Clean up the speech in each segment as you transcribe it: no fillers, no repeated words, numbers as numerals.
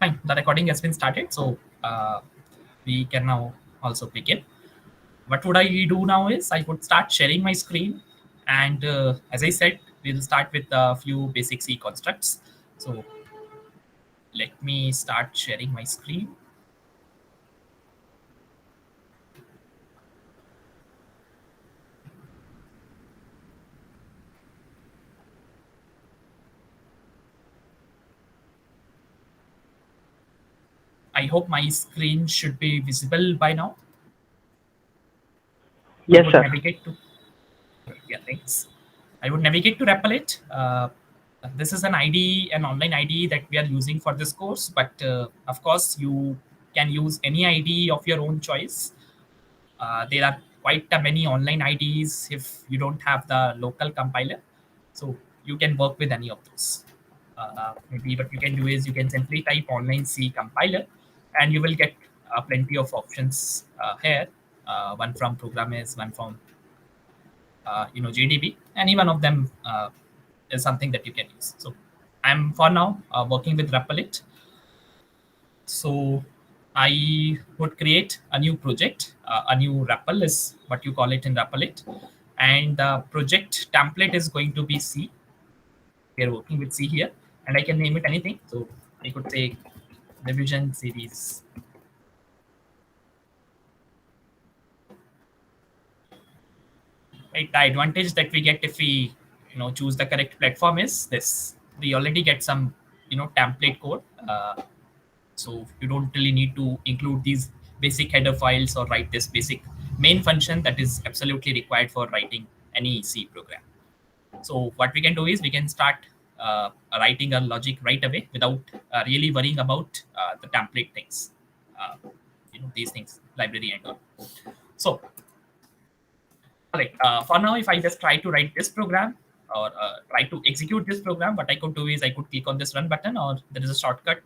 Fine, the recording has been started, so we can now also begin. What would I do now is I would start sharing my screen, and as I said, we'll start with a few basic C constructs. So let me start sharing my screen. I hope my screen should be visible by now. I Yes, would sir. navigate to yeah, thanks. I would navigate to Replit. This is an ID, an online ID that we are using for this course, but of course, you can use any ID of your own choice. There are quite many online IDs if you don't have the local compiler, so you can work with any of those. Maybe what you can do is you can simply type online C compiler, and you will get plenty of options here. One from Programmers, one from GDB. Any one of them is something that you can use. So I'm for now working with Replit. So I would create a new project. A new REPL is what you call it in Replit, and the project template is going to be C. We are working with C here, and I can name it anything. So I could say revision series. Right, the advantage that we get if we choose the correct platform is this: we already get some template code. So you don't really need to include these basic header files or write this basic main function that is absolutely required for writing any C program. So what we can do is we can start writing our logic right away without really worrying about the template things, uh, these things, library and all. So all right, for now, if I just try to write this program or try to execute this program, what I could do is I could click on this run button, or there is a shortcut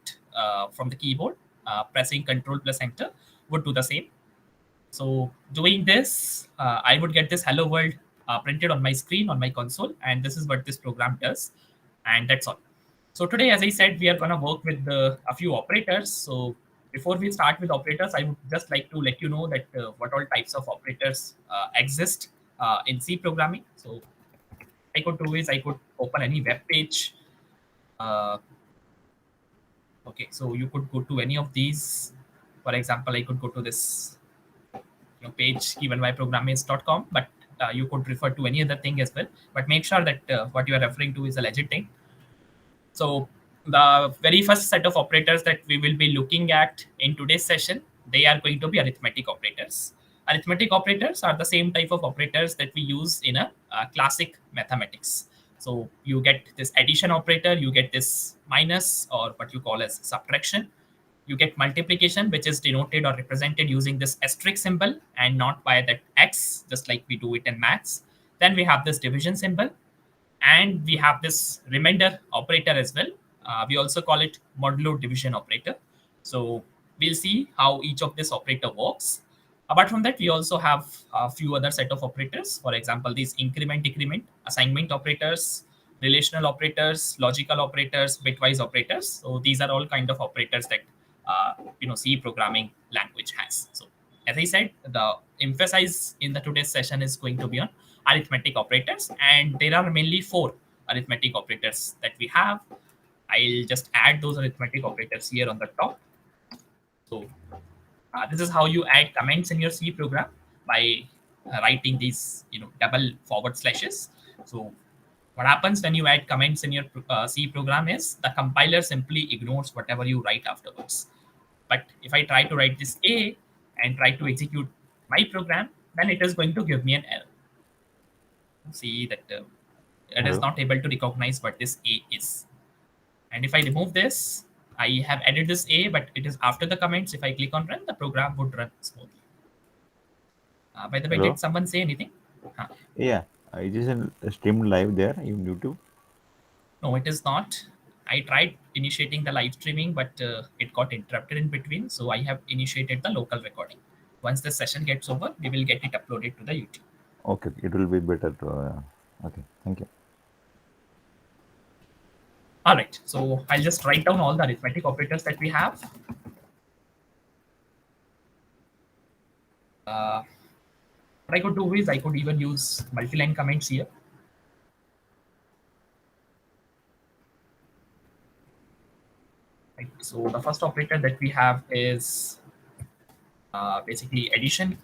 from the keyboard. Pressing Control plus Enter would do the same. So doing this, I would get this hello world printed on my screen on my console, and this is what this program does, and that's all. So today, as I said, we are going to work with a few operators. So before we start with operators, I would just like to let you know that what all types of operators exist in C programming. So I could do is I could open any web page. Uh, okay, so you could go to any of these. For example, I could go to this page given by programmers.com, but you could refer to any other thing as well. But make sure that what you are referring to is a legit thing. So the very first set of operators that we will be looking at in today's session, they are going to be arithmetic operators. Arithmetic operators are the same type of operators that we use in a classic mathematics. So you get this addition operator, you get this minus or what you call as subtraction. You get multiplication, which is denoted or represented using this asterisk symbol and not by that X, just like we do it in maths. Then we have this division symbol, and we have this remainder operator as well. We also call it modulo division operator. So we'll see how each of this operator works. Apart from that, we also have a few other set of operators. For example, these increment, decrement, assignment operators, relational operators, logical operators, bitwise operators. So these are all kind of operators that C programming language has. So as I said, the emphasis in the today's session is going to be on arithmetic operators, and there are mainly four arithmetic operators that we have. I'll just add those arithmetic operators here on the top. So this is how you add comments in your C program by writing these double forward slashes. So what happens when you add comments in your C program is the compiler simply ignores whatever you write afterwards. But if I try to write this A and try to execute my program, then it is going to give me an error. See that it is Hello. not able to recognize what this A is. And if I remove this, I have added this A, but it is after the comments. If I click on run, the program would run smoothly. By the way, did Hello. someone say anything? Huh. Yeah, it is a stream live there in YouTube. No, it is not. I tried initiating the live streaming, but it got interrupted in between. So I have initiated the local recording. Once the session gets over, we will get it uploaded to the YouTube. Okay, it will be better to. Okay, thank you. All right, so I'll just write down all the arithmetic operators that we have. What I could do is I could even use multi-line comments here. Right. So the first operator that we have is basically addition,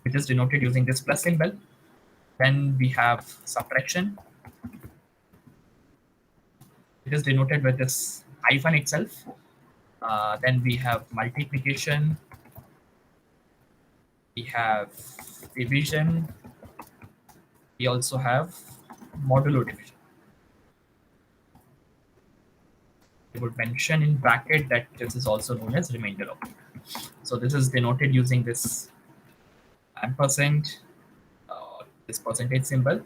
which is denoted using this plus symbol. Then we have subtraction. It is denoted with this hyphen itself. Then we have multiplication. We have division. We also have modulo division. I would mention in bracket that this is also known as remainder operator. So this is denoted using this ampersand, this percentage symbol.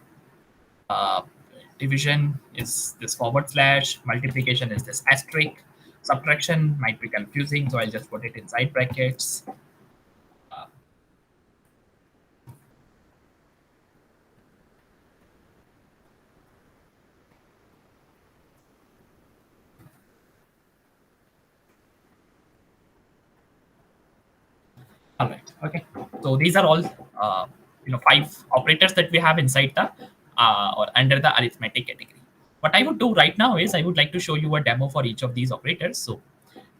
Division is this forward slash, multiplication is this asterisk, subtraction might be confusing, so I'll just put it inside brackets. All right, okay. So these are all 5 operators that we have inside the or under the arithmetic category. What I would do right now is I would like to show you a demo for each of these operators. So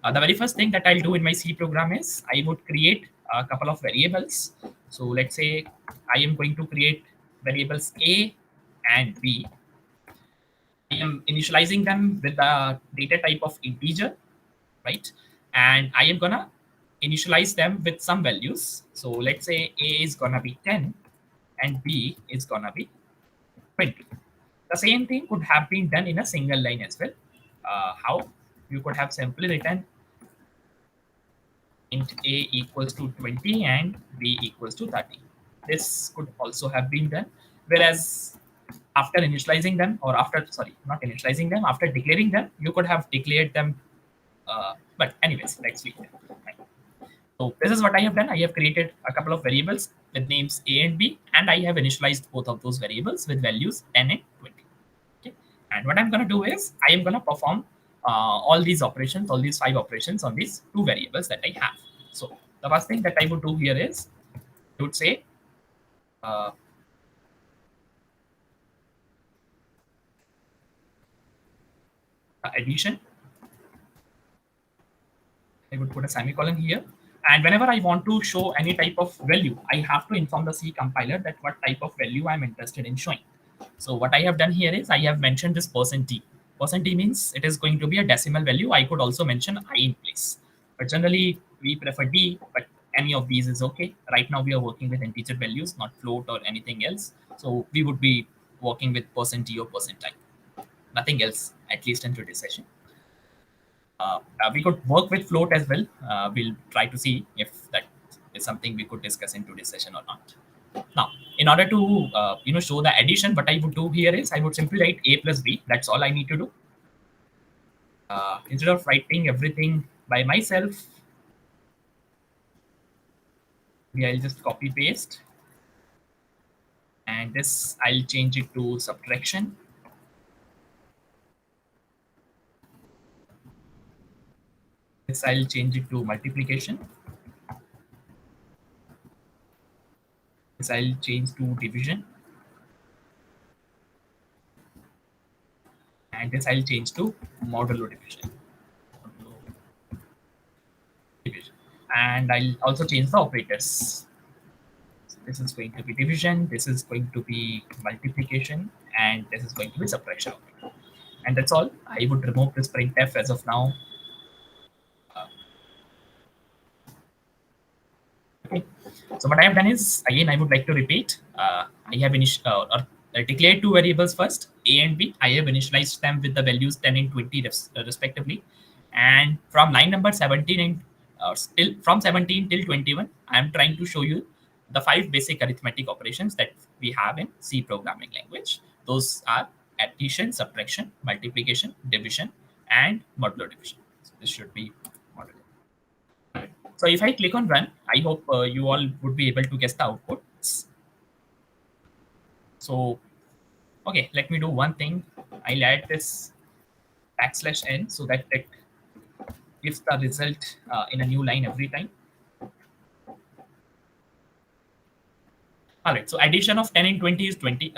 the very first thing that I'll do in my C program is I would create a couple of variables. So let's say I am going to create variables A and B. I am initializing them with the data type of integer, right? And I am gonna initialize them with some values. So let's say A is gonna be 10 and B is gonna be 20. The same thing could have been done in a single line as well. How? You could have simply written int A equals to 20 and B equals to 30. This could also have been done. Whereas after initializing them, or after, sorry, not initializing them, after declaring them, you could have declared them. But anyways, let's leave it. Right. So this is what I have done. I have created a couple of variables with names A and B, and I have initialized both of those variables with values 10 and 20. Okay. And what I'm going to do is I am going to perform all these operations, all these 5 operations on these 2 variables that I have. So the first thing that I would do here is I would say addition. I would put a semicolon here. And whenever I want to show any type of value, I have to inform the C compiler that what type of value I'm interested in showing. So what I have done here is I have mentioned this %d. %d means it is going to be a decimal value. I could also mention I in place. But generally, we prefer D, but any of these is okay. Right now, we are working with integer values, not float or anything else. So we would be working with %d or %i. Nothing else, at least in today's session. We could work with float as well. We'll try to see if that is something we could discuss in today's session or not. Now, in order to show the addition, what I would do here is I would simply write A plus B. That's all I need to do. Instead of writing everything by myself, I'll just copy paste. And this, I'll change it to subtraction. This, I'll change it to multiplication. This, I'll change to division. And this, I'll change to modulo division. And I'll also change the operators. So this is going to be division, this is going to be multiplication, and this is going to be subtraction operator. And that's all. I would remove this printf as of now. Okay. So what I have done is, again, I would like to repeat. I have declared 2 variables first, A and B. I have initialized them with the values 10 and 20 respectively. And from line number 17 and still from 17 till 21, I am trying to show you the 5 basic arithmetic operations that we have in C programming language. Those are addition, subtraction, multiplication, division, and modulo division. So this should be modulo. So if I click on run, I hope you all would be able to guess the outputs. So, okay, let me do one thing. I'll add this \n so that it gives the result in a new line every time. All right, so addition of 10 and 20 is 30.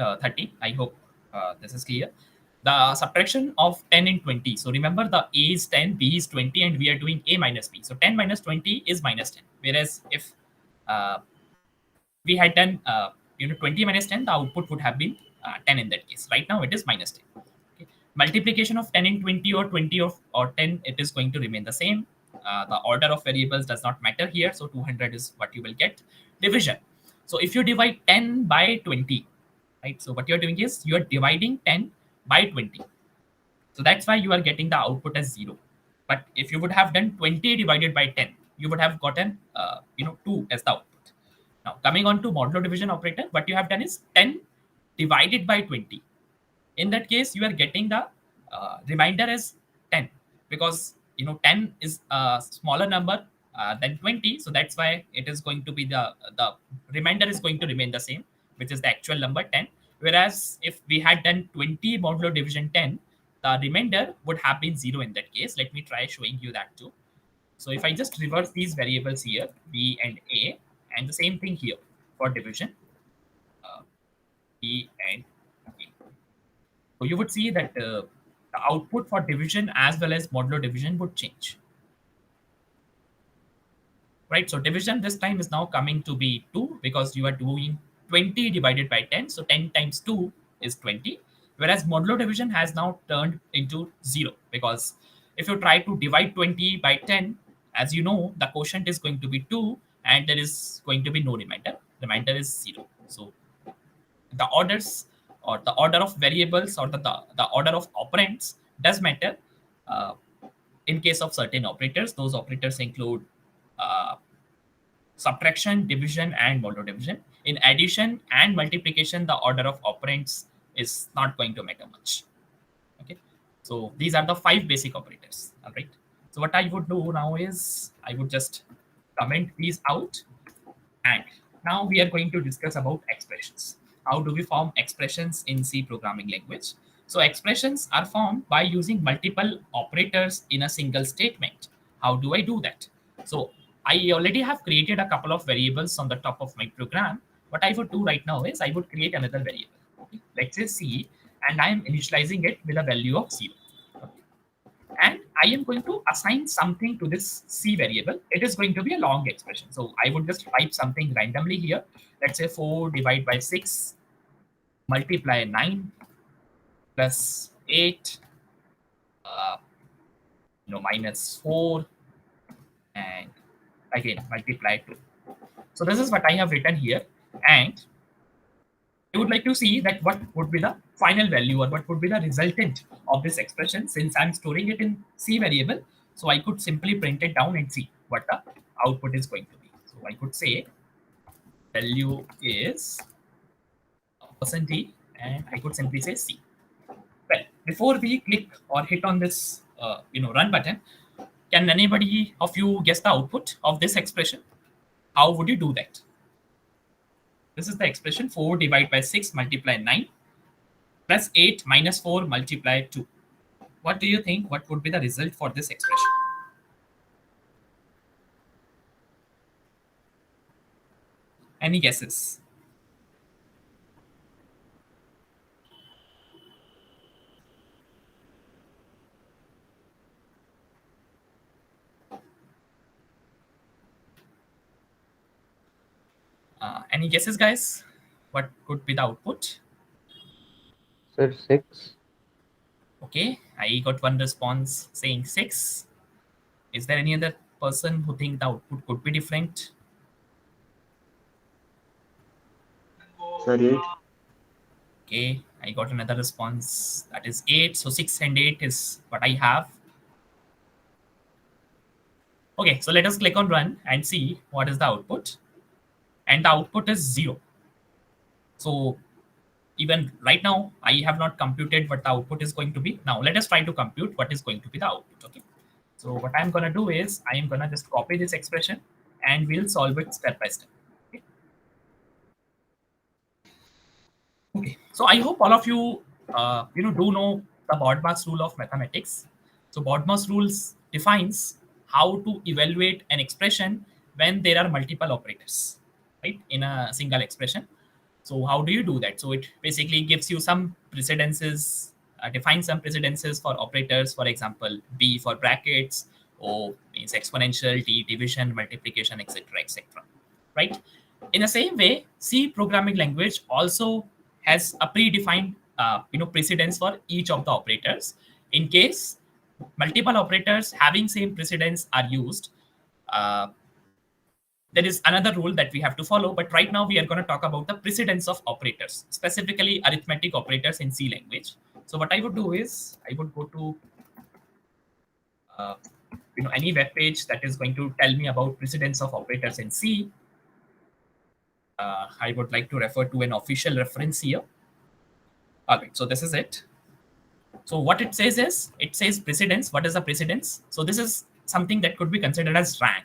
I hope this is clear. The subtraction of 10 and 20. So remember the A is 10, B is 20, and we are doing A minus B. So 10 minus 20 is minus 10. Whereas if we had done 20 minus 10, the output would have been 10 in that case. Right now it is minus 10. Okay. Multiplication of 10 and 20 or 20 or 10, it is going to remain the same. The order of variables does not matter here. So 200 is what you will get. Division. So if you divide 10 by 20, right? So what you're doing is you're dividing 10 by 20. So that's why you are getting the output as 0. But if you would have done 20 divided by 10, you would have gotten 2 as the output. Now coming on to modulo division operator, what you have done is 10 divided by 20. In that case, you are getting the remainder as 10 because 10 is a smaller number than 20, so that's why it is going to be the remainder is going to remain the same, which is the actual number 10. Whereas if we had done 20 modulo division 10, the remainder would have been 0 in that case. Let me try showing you that too. So if I just reverse these variables here, B and A, and the same thing here for division, B and A. So you would see that the output for division as well as modulo division would change. Right, so division this time is now coming to be 2 because you are doing 20 divided by 10. So 10 times 2 is 20. Whereas modulo division has now turned into 0 because if you try to divide 20 by 10, as you know, the quotient is going to be 2 and there is going to be no remainder. Remainder is 0. So the orders or the order of variables or the order of operands does matter in case of certain operators. Those operators include subtraction, division, and modulo division. In addition and multiplication, the order of operands is not going to matter much. Okay, so these are the 5 basic operators. All right. So what I would do now is I would just comment these out, and now we are going to discuss about expressions. How do we form expressions in C programming language? So expressions are formed by using multiple operators in a single statement. How do I do that? So I already have created a couple of variables on the top of my program. What I would do right now is I would create another variable. Okay. Let's say C, and I am initializing it with a value of 0. Okay. And I am going to assign something to this C variable. It is going to be a long expression. So I would just type something randomly here. Let's say 4 divided by 6 multiply 9 plus 8 minus 4 and again multiply 2. So this is what I have written here, and I would like to see that what would be the final value or what would be the resultant of this expression. Since I'm storing it in C variable, so I could simply print it down and see what the output is going to be. So I could say value is %d, and I could simply say C. Well, before we click or hit on this run button, can anybody of you guess the output of this expression? How would you do that? This is the expression 4 divided by 6 multiply 9 plus 8 minus 4 multiply 2. What do you think? What would be the result for this expression? Any guesses? Any guesses, guys? What could be the output? Sir, 6. Okay, I got one response saying 6. Is there any other person who think the output could be different? Sir, 8. Okay, I got another response that is 8. So 6 and 8 is what I have. Okay, so let us click on run and see what is the output. And the output is 0. So even right now, I have not computed what the output is going to be. Now let us try to compute what is going to be the output. Okay. So what I'm going to do is I am going to just copy this expression and we'll solve it step by step. Okay. Okay. So I hope all of you, do know the BODMAS rule of mathematics. So BODMAS rules defines how to evaluate an expression when there are multiple operators, right, in a single expression. So how do you do that? So it basically gives you some precedences, defines some precedences for operators. For example, B for brackets, O means exponential, T division, multiplication, etc., etc. Right? In the same way, C programming language also has a predefined precedence for each of the operators. In case multiple operators having same precedence are used, there is another rule that we have to follow, but right now we are going to talk about the precedence of operators, specifically arithmetic operators in C language. So what I would do is I would go to any web page that is going to tell me about precedence of operators in C. I would like to refer to an official reference here. All right, so this is it. So what it says is, it says precedence. What is the precedence? So this is something that could be considered as rank,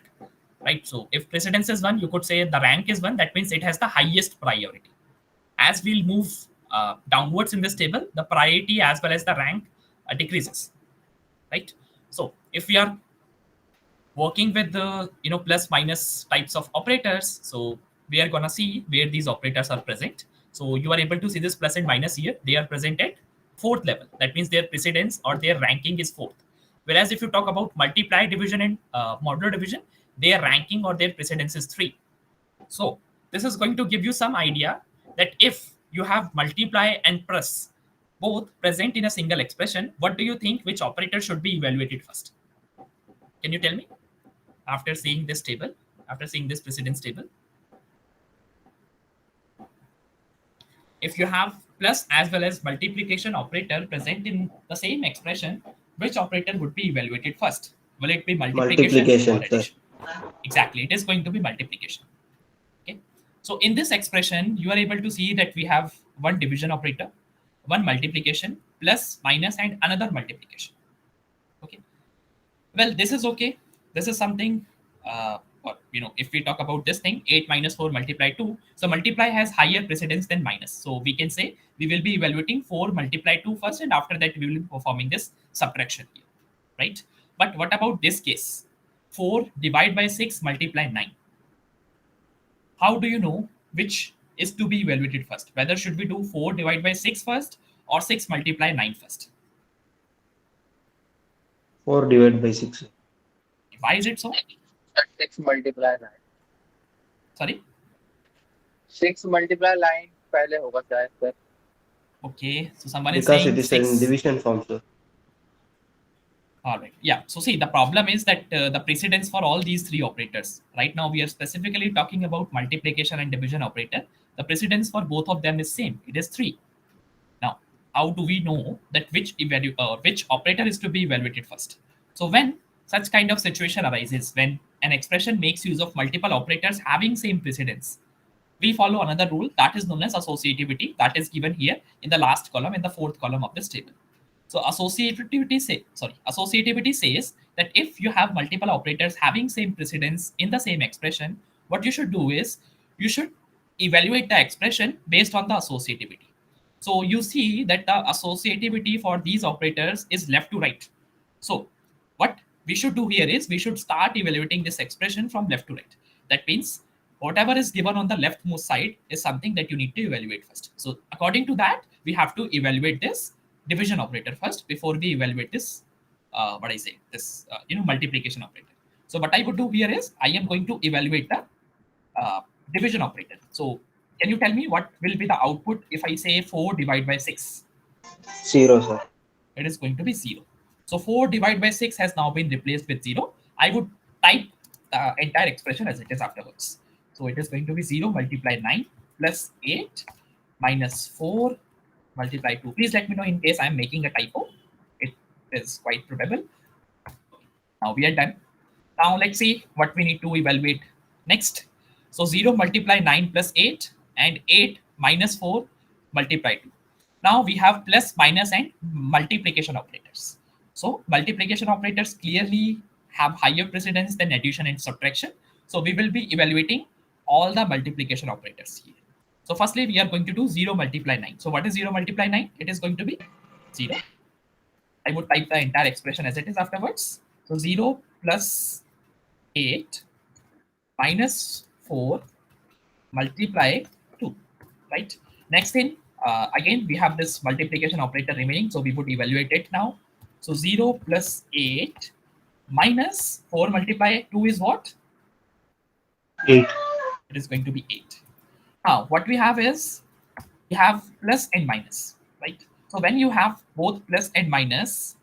right? So if precedence is 1, you could say the rank is 1. That means it has the highest priority. As we'll move downwards in this table, the priority as well as the rank decreases, right? So if we are working with the plus minus types of operators, so we are gonna see where these operators are present. So you are able to see this plus and minus here. They are present at 4th level. That means their precedence or their ranking is 4th. Whereas if you talk about multiply, division, and modular division, their ranking or their precedence is 3. So this is going to give you some idea that if you have multiply and plus both present in a single expression, what do you think which operator should be evaluated first? Can you tell me? After seeing this table, after seeing this precedence table, if you have plus as well as multiplication operator present in the same expression, which operator would be evaluated first? Will it be multiplication or addition? Exactly, it is going to be multiplication. Okay, so in this expression, you are able to see that we have one division operator, one multiplication, plus, minus, and another multiplication. Okay, well, this is okay. This is something, if we talk about this thing, 8 minus 4 multiply 2. So multiply has higher precedence than minus. So we can say we will be evaluating 4 multiply 2 first, and after that we will be performing this subtraction here, right? But what about this case? 4 divided by 6 multiply 9. How do you know which is to be evaluated first? Whether should we do 4 divided by 6 first or 6 multiply 9 first? 4 divided by 6. Why is it so? 6 multiply 9. Sorry? 6 multiply 9 पहले होगा शायद sir. Okay, so someone is Because saying it is 6. in division form, sir. All right. Yeah. So see, the problem is that the precedence for all these 3 operators. Right now, we are specifically talking about multiplication and division operator. The precedence for both of them is same. It is 3. Now, how do we know that which operator is to be evaluated first? So when such kind of situation arises, when an expression makes use of multiple operators having same precedence, we follow another rule that is known as associativity, that is given here in the last column, in the 4th column of this table. So associativity says that if you have multiple operators having same precedence in the same expression, what you should do is you should evaluate the expression based on the associativity. So you see that the associativity for these operators is left to right. So what we should do here is we should start evaluating this expression from left to right. That means whatever is given on the leftmost side is something that you need to evaluate first. So according to that, we have to evaluate this division operator first before we evaluate this multiplication operator. So what I would do here is I am going to evaluate the division operator. So can you tell me what will be the output if I say 4 divided by 6? 0, sir. It is going to be 0. So 4 divided by 6 has now been replaced with 0. I would type the entire expression as it is afterwards. So it is going to be 0 multiply 9 plus 8 minus 4 multiply 2. Please let me know in case I am making a typo. It is quite probable. Now we are done. Now let's see what we need to evaluate next. So 0 multiply 9 plus 8 and 8 minus 4 multiply 2. Now we have plus, minus, and multiplication operators. So multiplication operators clearly have higher precedence than addition and subtraction. So we will be evaluating all the multiplication operators here. So firstly, we are going to do 0 multiply 9. So what is 0 multiply 9? It is going to be 0. I would type the entire expression as it is afterwards. So 0 plus 8 minus 4 multiply 2, right? Next thing, again, we have this multiplication operator remaining, so we would evaluate it now. So 0 plus 8 minus 4 multiply 2 is what? 8. It is going to be 8. Now, what we have is, we have plus and minus, right? So when you have both plus and minus,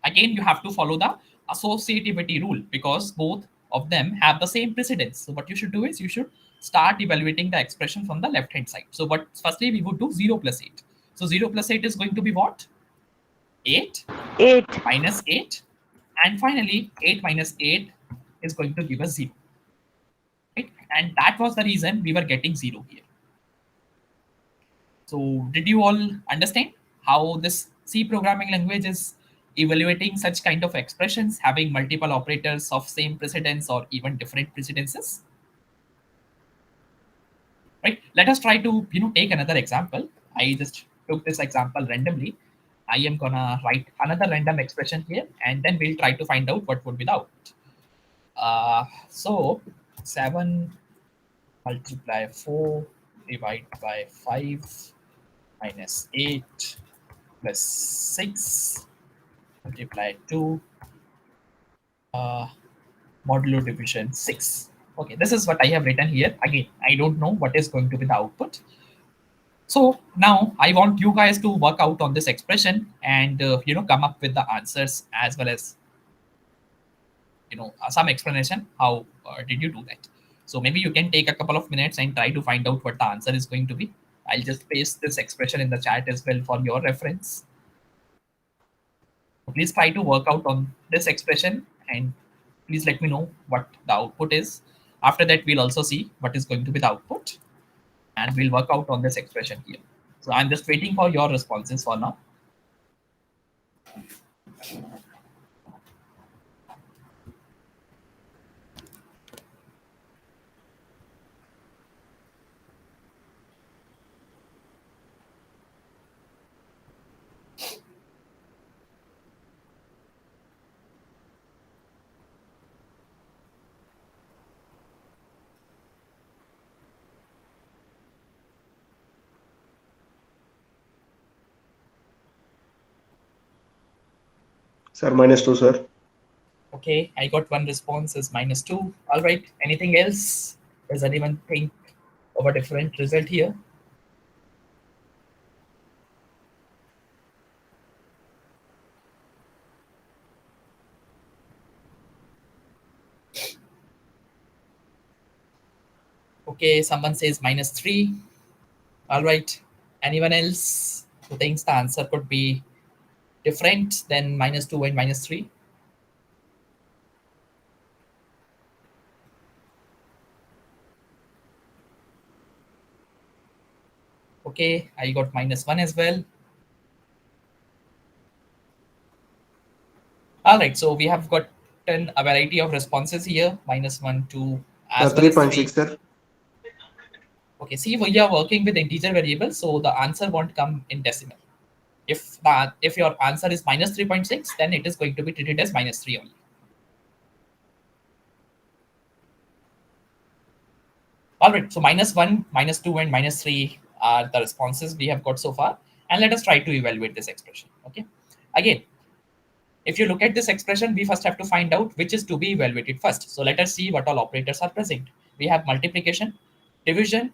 again, you have to follow the associativity rule because both of them have the same precedence. So what you should do is you should start evaluating the expression from the left hand side. So what firstly we would do 0 plus 8. So 0 plus 8 is going to be what? 8 8. minus 8. And finally 8 minus 8 is going to give us 0. Right? And that was the reason we were getting 0 here. So did you all understand how this C programming language is evaluating such kind of expressions having multiple operators of same precedence or even different precedences? Right? Let us try to take another example. I just took this example randomly. I am gonna write another random expression here, and then we'll try to find out what would be the output. So 7 multiply 4 divide by 5 minus 8 plus 6 multiply 2 modulo division 6. Okay, this is what I have written here. Again, I don't know what is going to be the output. So now I want you guys to work out on this expression and come up with the answers as well as some explanation how did you do that. So maybe you can take a couple of minutes and try to find out what the answer is going to be. I'll just paste this expression in the chat as well for your reference. Please try to work out on this expression and please let me know what the output is. After that, we'll also see what is going to be the output and we'll work out on this expression here. So I'm just waiting for your responses for now. Sir, -2, sir. Okay, I got one response is -2. All right, anything else? Does anyone think of a different result here? Okay, someone says -3. All right, anyone else who thinks the answer could be different than -2 and -3? Okay, I got -1 as well. All right, so we have gotten a variety of responses here, -1, 2, as well as 3. 3.6, sir. Okay, see, we are working with integer variables, so the answer won't come in decimal. If your answer is -3.6, then it is going to be treated as -3 only. All right, so -1, -2, and -3 are the responses we have got so far. And let us try to evaluate this expression. Okay, again, if you look at this expression, we first have to find out which is to be evaluated first. So let us see what all operators are present. We have multiplication, division,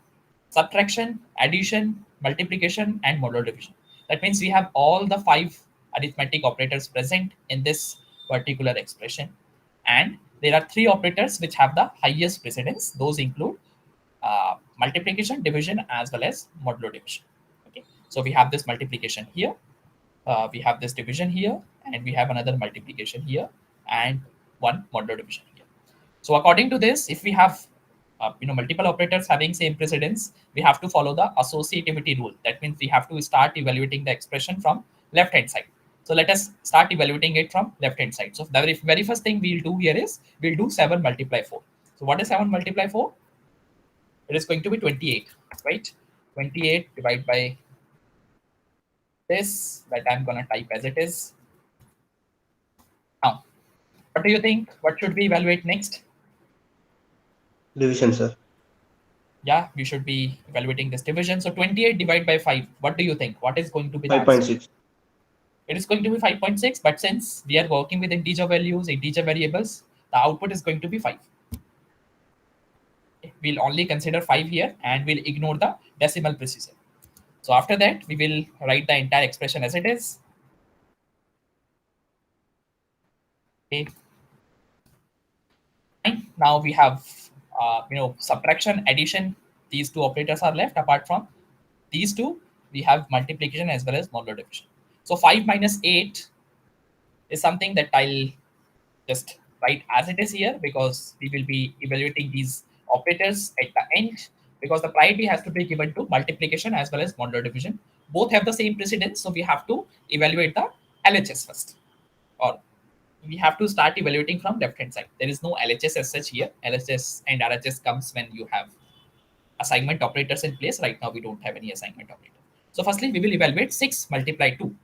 subtraction, addition, multiplication, and modular division. That means we have all the 5 arithmetic operators present in this particular expression. And there are 3 operators which have the highest precedence. Those include multiplication, division, as well as modular division. Okay, so we have this multiplication here. We have this division here, and we have another multiplication here, and one modular division here. So according to this, if we have multiple operators having same precedence, we have to follow the associativity rule. That means we have to start evaluating the expression from left hand side. So let us start evaluating it from left hand side. So the very first thing we'll do here is we'll do 7 multiply 4. So what is 7 multiply 4? It is going to be 28, right? 28 divided by this that I'm gonna type as it is. Now, what do you think? What should we evaluate next? Division, sir. Yeah, we should be evaluating this division. So 28 divided by 5. What do you think? What is going to be the answer? 5.6. It is going to be 5.6, but since we are working with integer values, integer variables, the output is going to be 5. We'll only consider 5 here and we'll ignore the decimal precision. So after that, we will write the entire expression as it is. Okay. Fine. Now we have, subtraction, addition. These two operators are left. Apart from these two, we have multiplication as well as modular division. So 5 minus 8 is something that I'll just write as it is here because we will be evaluating these operators at the end because the priority has to be given to multiplication as well as modular division. Both have the same precedence, so we have to evaluate the LHS first, or we have to start evaluating from left hand side. There is no LHS as such here. LHS and RHS comes when you have assignment operators in place. Right now we don't have any assignment operator. So firstly we will evaluate 6 multiply 2.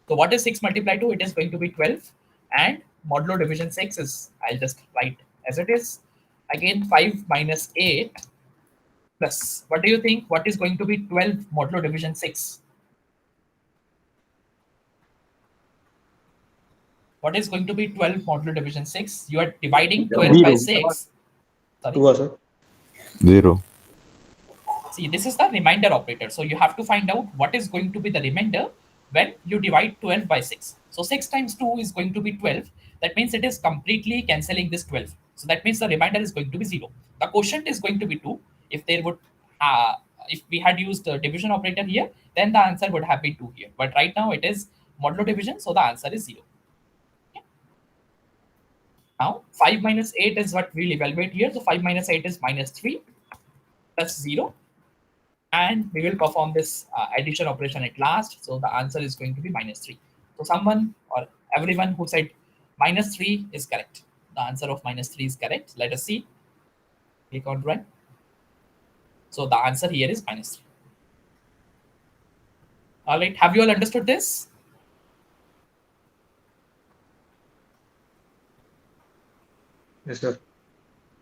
So what is 6 multiply 2? It is going to be 12, and modulo division 6 is, I'll just write as it is. Again 5 minus 8 plus, what do you think? What is going to be 12 modulo division 6? What is going to be 12 modulo division 6? You are dividing 12 by 6. Sorry. 2, sir. 0. See, this is the remainder operator. So you have to find out what is going to be the remainder when you divide 12 by 6. So 6 times 2 is going to be 12. That means it is completely cancelling this 12. So that means the remainder is going to be 0. The quotient is going to be 2. If there would, if we had used the division operator here, then the answer would have been 2 here. But right now it is modulo division, so the answer is 0. Now 5 minus 8 is what we'll evaluate here. So 5 minus 8 is minus 3 plus 0. And we will perform this addition operation at last. So the answer is going to be minus 3. So someone or everyone who said minus 3 is correct. The answer of minus 3 is correct. Let us see. Click on run. So the answer here is minus 3. All right. Have you all understood this? Yes, sir.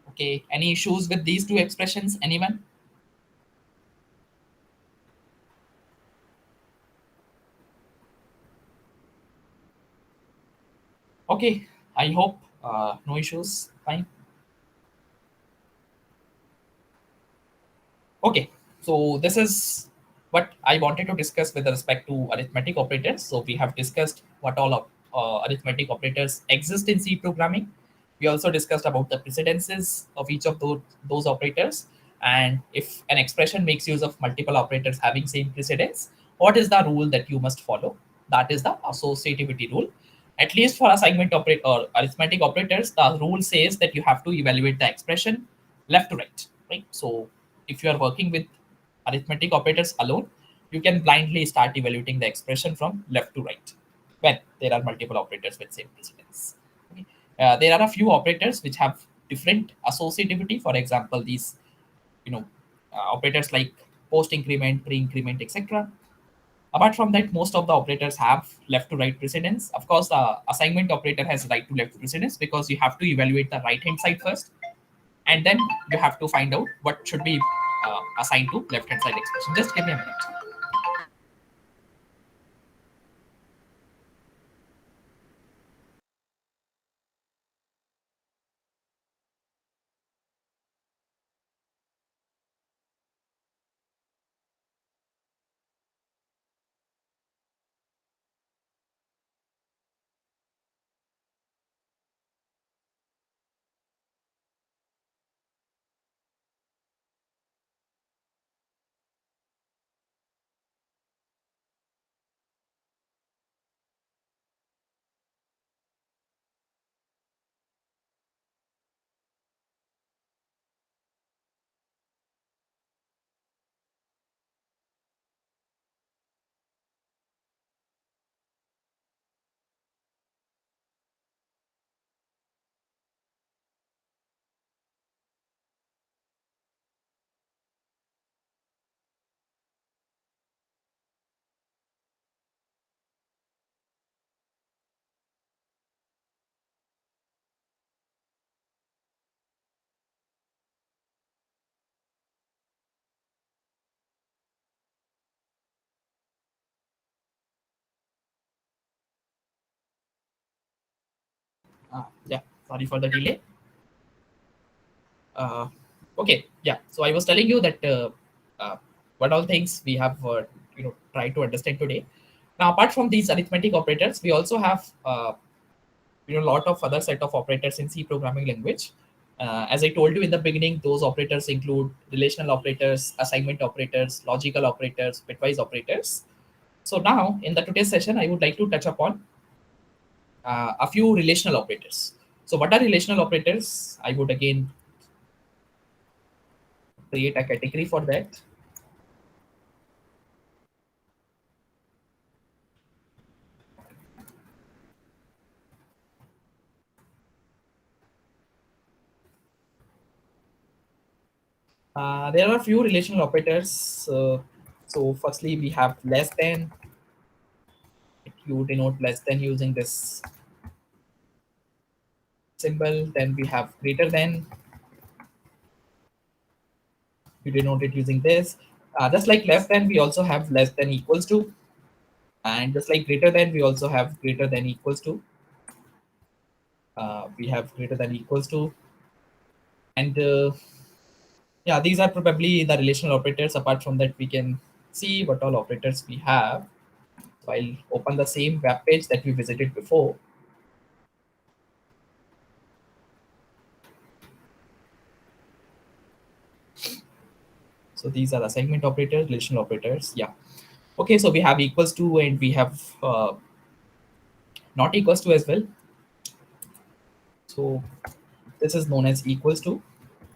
Okay. Any issues with these two expressions? Anyone? Okay. I hope no issues. Fine. Okay, so this is what I wanted to discuss with respect to arithmetic operators. So we have discussed what all of arithmetic operators exist in C programming. We also discussed about the precedences of each of those operators. And if an expression makes use of multiple operators having same precedence, what is the rule that you must follow? That is the associativity rule. At least for assignment operator or arithmetic operators, the rule says that you have to evaluate the expression left to right. Right. So if you are working with arithmetic operators alone, you can blindly start evaluating the expression from left to right when there are multiple operators with same precedence. Okay. There are a few operators which have different associativity. For example, these operators like post increment, pre increment, etc. Apart from that, most of the operators have left to right precedence. Of course, the assignment operator has right to left precedence because you have to evaluate the right hand side first, and then you have to find out what should be assigned to left hand side expression. Just give me a minute. Yeah, sorry for the delay. Okay, yeah. So I was telling you that what all things we have tried to understand today. Now, apart from these arithmetic operators, we also have lot of other set of operators in C programming language. As I told you in the beginning, those operators include relational operators, assignment operators, logical operators, bitwise operators. So now in the today's session, I would like to touch upon a few relational operators. So what are relational operators? I would again create a category for that. There are a few relational operators. So firstly, we have less than. You denote less than using this symbol. Then we have greater than. You denote it using this. Just like less than, we also have less than equals to. And just like greater than, we also have greater than equals to. We have greater than equals to. And yeah, these are probably the relational operators. Apart from that, we can see what all operators we have. So I'll open the same web page that we visited before. So these are assignment operators, relational operators. Yeah. Okay, so we have equals to and we have not equals to as well. So this is known as equals to.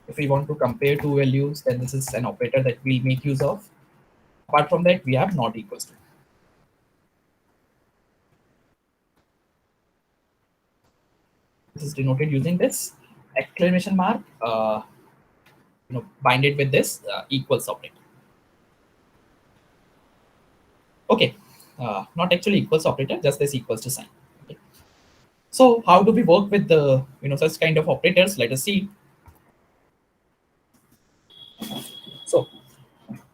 If we want to compare two values, then this is an operator that we'll make use of. Apart from that, we have not equals to. This is denoted using this exclamation mark, binded with this equals operator. Okay, not actually equals operator, just this equals to sign. Okay. So how do we work with the such kind of operators? Let us see. So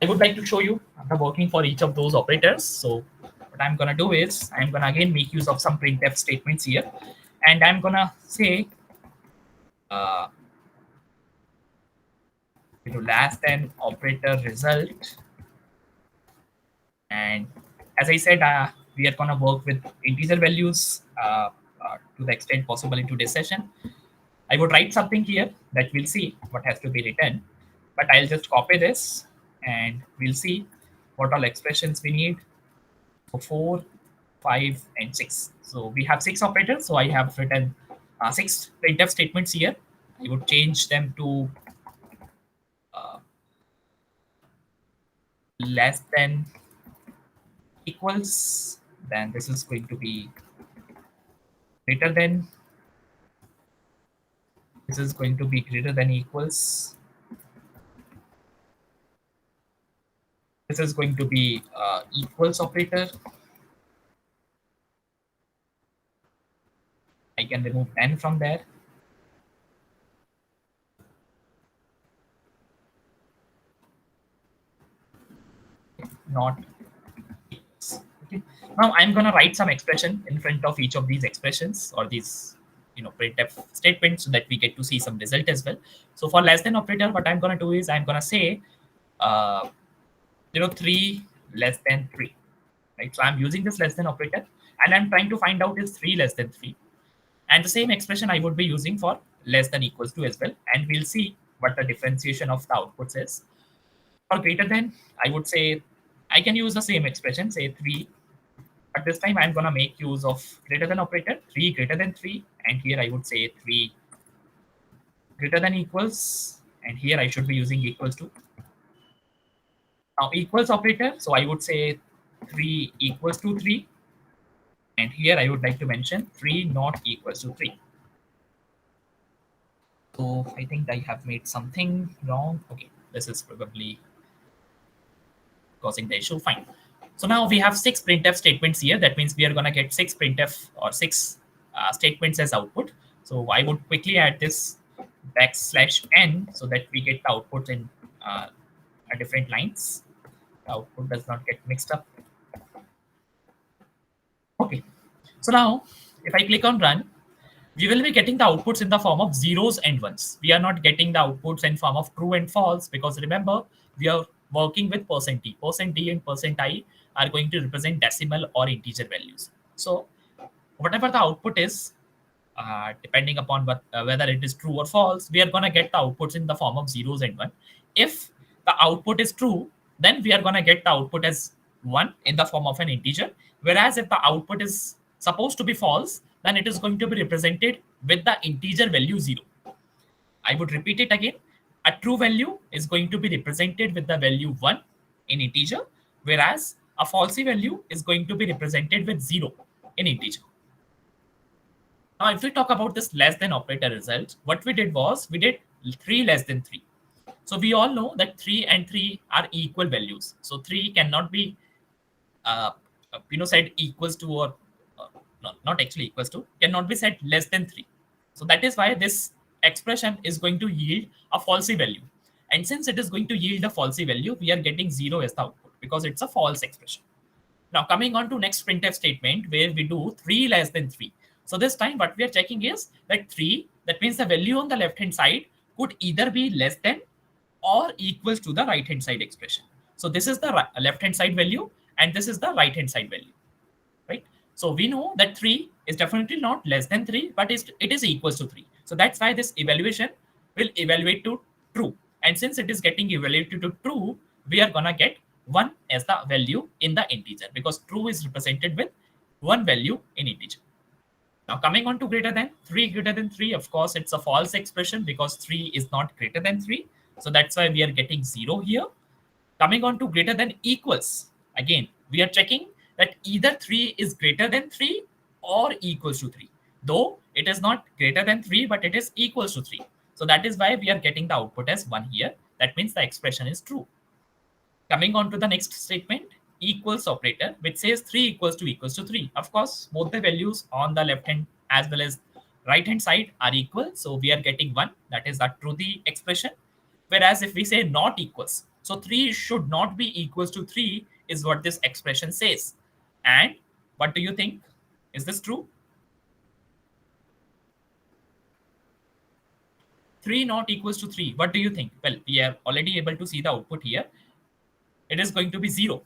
I would like to show you the working for each of those operators. So what I'm gonna do is I'm gonna again make use of some printf statements here, and I'm gonna say less than operator result. And as I said, we are gonna work with integer values to the extent possible in today's session. I would write something here that we'll see what has to be written, but I'll just copy this and we'll see what all expressions we need for 4, 5, and 6. So we have 6 operators. So I have written 6 printf statements here. I would change them to less than equals. Then this is going to be greater than. This is going to be greater than equals. This is going to be equals operator. I can remove n from there. Not equals. Okay. Now I'm gonna write some expression in front of each of these expressions or these printf statements so that we get to see some result as well. So for less than operator, what I'm gonna do is I'm gonna say 3 less than 3. Right. So I'm using this less than operator and I'm trying to find out is 3 less than 3. And the same expression I would be using for less than equals to as well. And we'll see what the differentiation of the outputs is. For greater than, I would say I can use the same expression, say 3. But this time I'm going to make use of greater than operator, 3 greater than 3. And here I would say 3 greater than equals. And here I should be using equals to. Now equals operator, so I would say 3 equals to 3. And here I would like to mention 3 not equals to 3. So I think I have made something wrong. Okay, this is probably causing the issue. Fine. So now we have 6 printf statements here. That means we are going to get 6 printf or 6 statements as output. So I would quickly add this \n so that we get the output in different lines. The output does not get mixed up. Okay. So now if I click on run, we will be getting the outputs in the form of zeros and ones. We are not getting the outputs in form of true and false, because remember, we are working with percent %t. Percent %t and percent %i are going to represent decimal or integer values. So whatever the output is, depending upon whether it is true or false, we are going to get the outputs in the form of zeros and one. If the output is true, then we are going to get the output as one in the form of an integer. Whereas if the output is supposed to be false, then it is going to be represented with the integer value zero. I would repeat it again. A true value is going to be represented with the value 1 in integer, whereas a falsy value is going to be represented with 0 in integer. Now, if we talk about this less than operator result, what we did was we did 3 less than 3. So we all know that 3 and 3 are equal values. So 3 cannot be said equals to, or no, not actually equals to, cannot be said less than 3. So that is why this expression is going to yield a falsy value. And since it is going to yield a falsy value, we are getting 0 as the output because it's a false expression. Now coming on to next printf statement where we do 3 less than 3. So this time what we are checking is that 3, that means the value on the left hand side could either be less than or equals to the right hand side expression. So this is the left hand side value and this is the right hand side value, right? So we know that 3 is definitely not less than 3, but it is equals to 3. So that's why this evaluation will evaluate to true. And since it is getting evaluated to true, we are going to get 1 as the value in the integer because true is represented with 1 value in integer. Now coming on to greater than 3, of course, it's a false expression because 3 is not greater than 3. So that's why we are getting 0 here. Coming on to greater than equals, again, we are checking that either 3 is greater than 3 or equals to 3. Though it is not greater than 3, but it is equals to 3. So that is why we are getting the output as 1 here. That means the expression is true. Coming on to the next statement, equals operator, which says 3 equals to 3. Of course, both the values on the left hand as well as right hand side are equal. So we are getting 1. That is the truthy expression. Whereas if we say not equals, so 3 should not be equals to 3 is what this expression says. And what do you think? Is this true? 3 not equals to 3. What do you think? Well, we are already able to see the output here. It is going to be 0.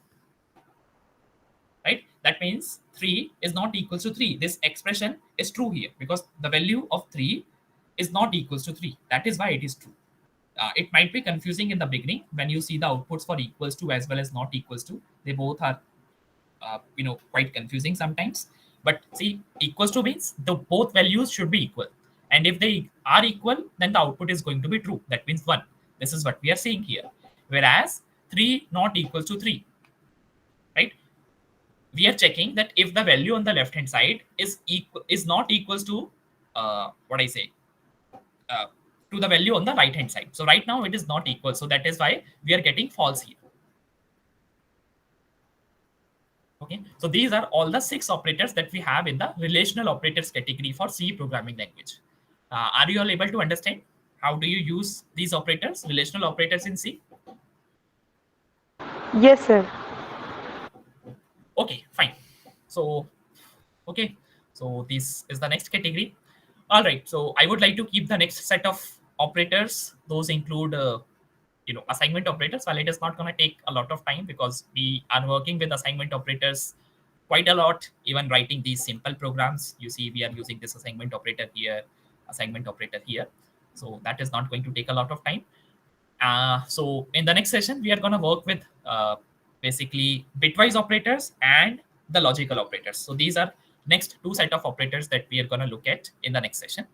Right? That means 3 is not equals to 3. This expression is true here because the value of 3 is not equals to 3. That is why it is true. It might be confusing in the beginning when you see the outputs for equals to as well as not equals to. They both are, quite confusing sometimes. But see, equals to means the both values should be equal. And if they are equal, then the output is going to be true. That means 1. This is what we are seeing here. Whereas 3 not equals to 3, right? We are checking that if the value on the left hand side is not equals to to the value on the right hand side. So right now it is not equal. So that is why we are getting false here. Okay. So these are all the 6 operators that we have in the relational operators category for C programming language. Are you all able to understand how do you use these operators, relational operators in C? Yes, sir. Okay, fine. So, okay. So this is the next category. All right. So I would like to keep the next set of operators. Those include, assignment operators. Well, it is not going to take a lot of time because we are working with assignment operators quite a lot, even writing these simple programs. You see, we are using this assignment operator here, assignment operator here. So that is not going to take a lot of time. So in the next session, we are going to work with basically bitwise operators and the logical operators. So these are next 2 set of operators that we are going to look at in the next session.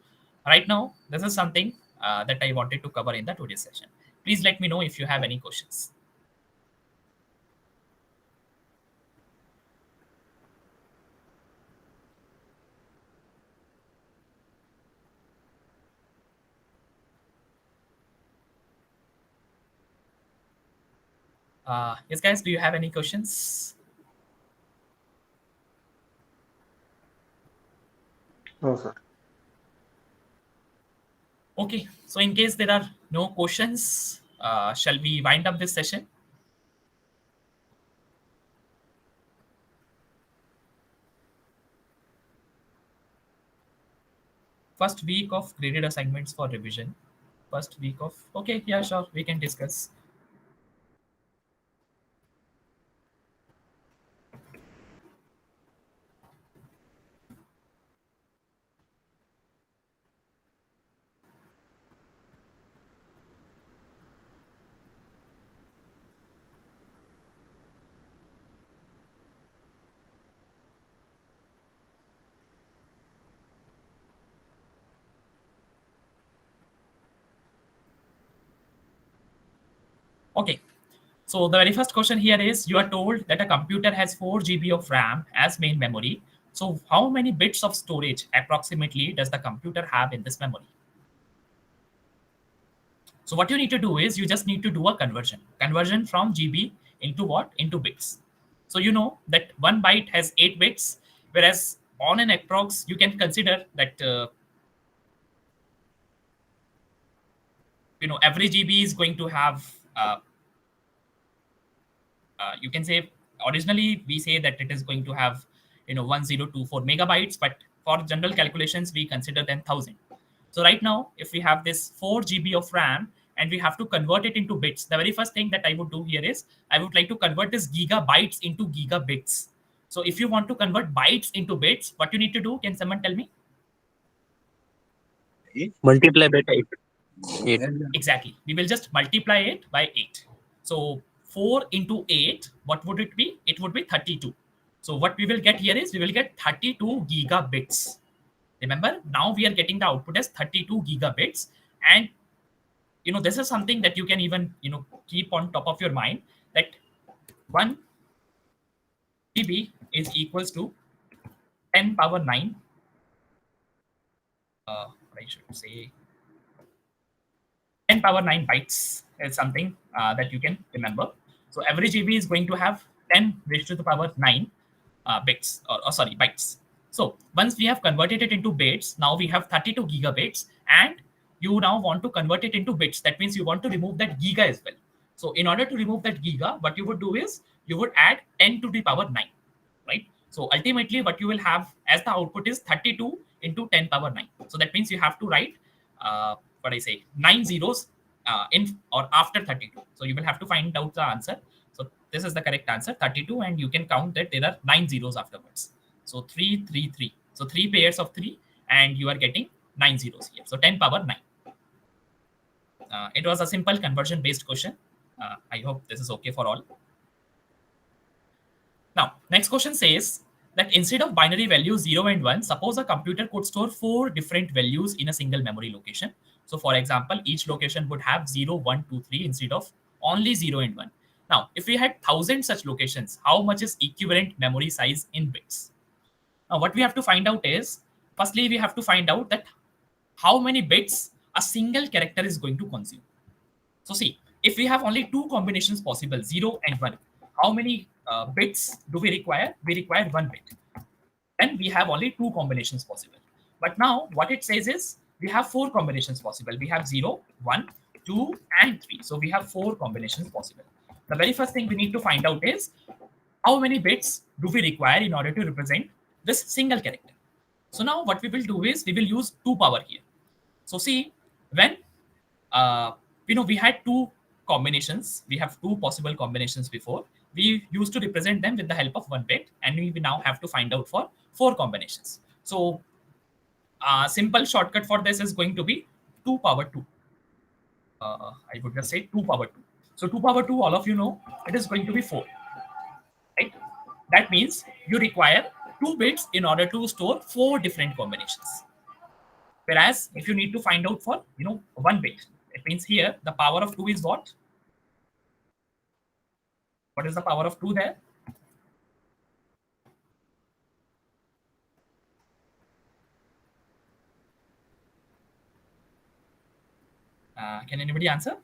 Right now, this is something that I wanted to cover in the today's session. Please let me know if you have any questions. Yes, guys, do you have any questions? No, sir. Okay, so in case there are no questions, shall we wind up this session? first week of graded assignments for revision. First week of, okay, yeah, sure, we can discuss. Okay, so the very first question here is, you are told that a computer has 4 GB of RAM as main memory. So how many bits of storage approximately does the computer have in this memory? So what you need to do is you just need to do a conversion from GB into what? Into bits. So you know that 1 byte has 8 bits, whereas on an approx, you can consider that every GB is going to have you can say, originally we say that it is going to have 1024 megabytes, but for general calculations we consider them 1000. So right now, if we have this 4 GB of RAM and we have to convert it into bits, the very first thing that I would do here is I would like to convert this gigabytes into gigabits. So if you want to convert bytes into bits, what you need to do, can someone tell me? Multiply by 8. Exactly. We will just multiply it by 8. So 4 into 8, what would it be? It would be 32. So what we will get here is we will get 32 gigabits. Remember, now we are getting the output as 32 gigabits. And this is something that you can even keep on top of your mind, that 1 GB is equals to 10 power 9. I should say 10 power 9 bytes is something that you can remember. So every GB is going to have 10 raised to the power 9 bits, or sorry, bytes. So once we have converted it into bits, now we have 32 gigabits, and you now want to convert it into bits. That means you want to remove that giga as well. So in order to remove that giga, what you would do is you would add 10 to the power 9, right? So ultimately what you will have as the output is 32 into 10 power 9. So that means you have to write 9 zeros in or after 32. So you will have to find out the answer. So this is the correct answer, 32, and you can count that there are 9 zeros afterwards. So 3, 3, 3. So 3 pairs of 3, and you are getting 9 zeros here. So 10 power 9. It was a simple conversion based question. I hope this is okay for all. Now, next question says that instead of binary values 0 and 1, suppose a computer could store 4 different values in a single memory location. So for example, each location would have 0, 1, 2, 3 instead of only 0 and 1. Now, if we had 1000 such locations, how much is equivalent memory size in bits? Now, what we have to find out is, firstly, we have to find out that how many bits a single character is going to consume. So see, if we have only 2 combinations possible, 0 and 1, how many bits do we require? We require 1 bit. Then we have only 2 combinations possible. But now what it says is we have 4 combinations possible. We have 0, 1, 2, and 3. So we have 4 combinations possible. The very first thing we need to find out is how many bits do we require in order to represent this single character. So now what we will do is we will use 2 power here. So see, when we had 2 combinations, we have 2 possible combinations before. We used to represent them with the help of 1 bit, and we now have to find out for 4 combinations. So simple shortcut for this is going to be 2 power 2. I would just say 2 power 2. So 2 power 2, all of you know, it is going to be 4. Right? That means you require 2 bits in order to store 4 different combinations. Whereas if you need to find out for 1 bit, it means here the power of 2 is what? What is the power of 2 there? Can anybody answer?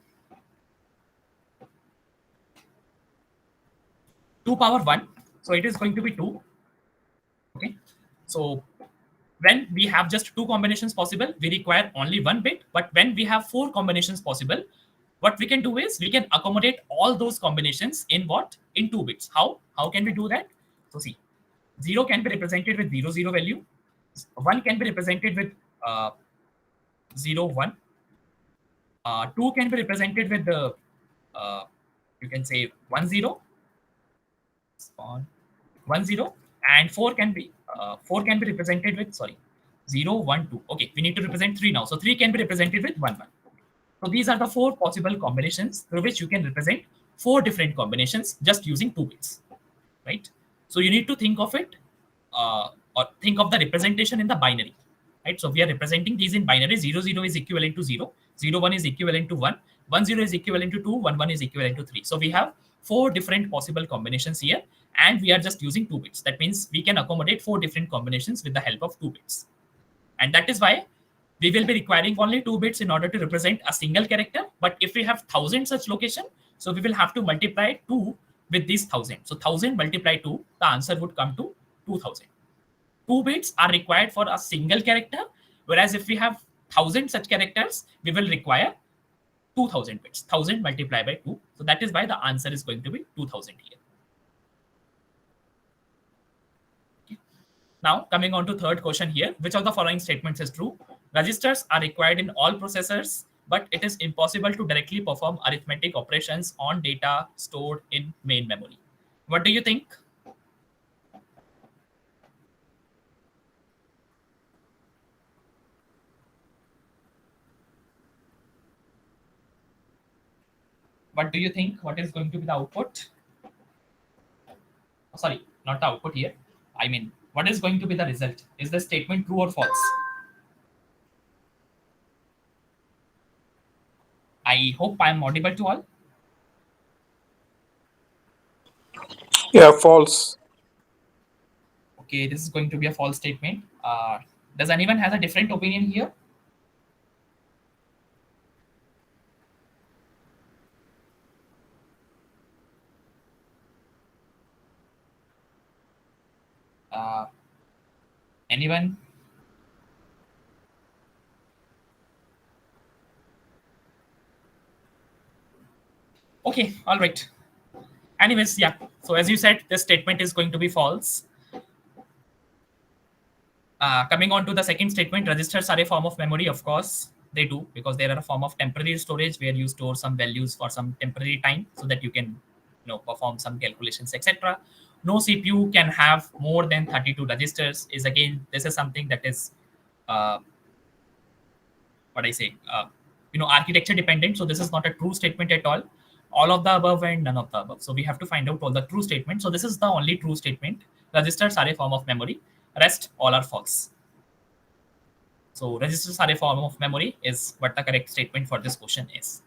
2 power 1. So it is going to be 2. Okay. So when we have just 2 combinations possible, we require only 1 bit. But when we have 4 combinations possible, what we can do is we can accommodate all those combinations in what? In 2 bits. How? How can we do that? So see, 0 can be represented with 0, 0 value. 1 can be represented with 0, 1. 2 can be represented with the, you can say 1, 0, spawn 1, 0, and 4 can be represented with, sorry, 0, 1, 2. Okay, we need to represent 3 now. So 3 can be represented with 1, 1. So these are the 4 possible combinations through which you can represent 4 different combinations just using 2 bits, right? So you need to think of it, or think of the representation in the binary, right? So we are representing these in binary. 0, 0 is equivalent to 0, 0, 1 is equivalent to 1, 1, 0 is equivalent to 2, 1, 1 is equivalent to 3. So we have 4 different possible combinations here, and we are just using 2 bits. That means we can accommodate 4 different combinations with the help of 2 bits. And that is why we will be requiring only 2 bits in order to represent a single character. But if we have 1000 such location, so we will have to multiply 2 with these 1000. So 1000 multiplied 2, the answer would come to 2000. 2 bits are required for a single character, whereas if we have 1000 such characters, we will require 2000 bits. 1000 multiplied by 2. So that is why the answer is going to be 2000 here. Now, coming on to third question here, which of the following statements is true? Registers are required in all processors, but it is impossible to directly perform arithmetic operations on data stored in main memory. What do you think? What do you think? What is going to be the output? Oh, sorry, not the output here. I mean, what is going to be the result? Is the statement true or false? I hope I am audible to all. Yeah, false. Okay, this is going to be a false statement. Does anyone has a different opinion here? Anyone? Okay, all right. Anyways, yeah. So as you said, this statement is going to be false. Coming on to the second statement, registers are a form of memory. Of course, they do, because they are a form of temporary storage where you store some values for some temporary time so that you can, perform some calculations, etc. No CPU can have more than 32 registers. This is something that is, architecture dependent. So this is not a true statement at all. All of the above and none of the above. So we have to find out all the true statements. So this is the only true statement. Registers are a form of memory. Rest all are false. So registers are a form of memory is what the correct statement for this question is.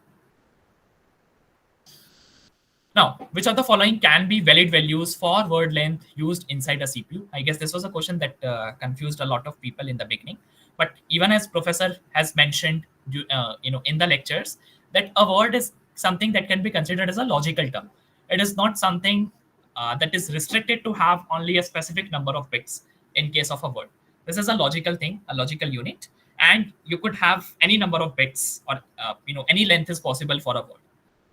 Now, which of the following can be valid values for word length used inside a CPU? I guess this was a question that confused a lot of people in the beginning. But even as professor has mentioned, in the lectures, that a word is something that can be considered as a logical term. It is not something that is restricted to have only a specific number of bits in case of a word. This is a logical thing, a logical unit, and you could have any number of bits or any length is possible for a word.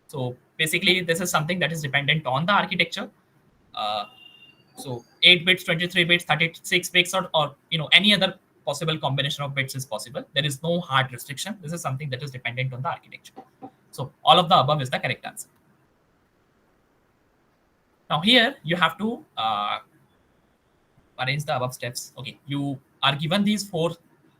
So basically, this is something that is dependent on the architecture. So 8 bits, 23 bits, 36 bits, or any other possible combination of bits is possible. There is no hard restriction. This is something that is dependent on the architecture. So all of the above is the correct answer. Now here you have to arrange the above steps. Okay, you are given these 4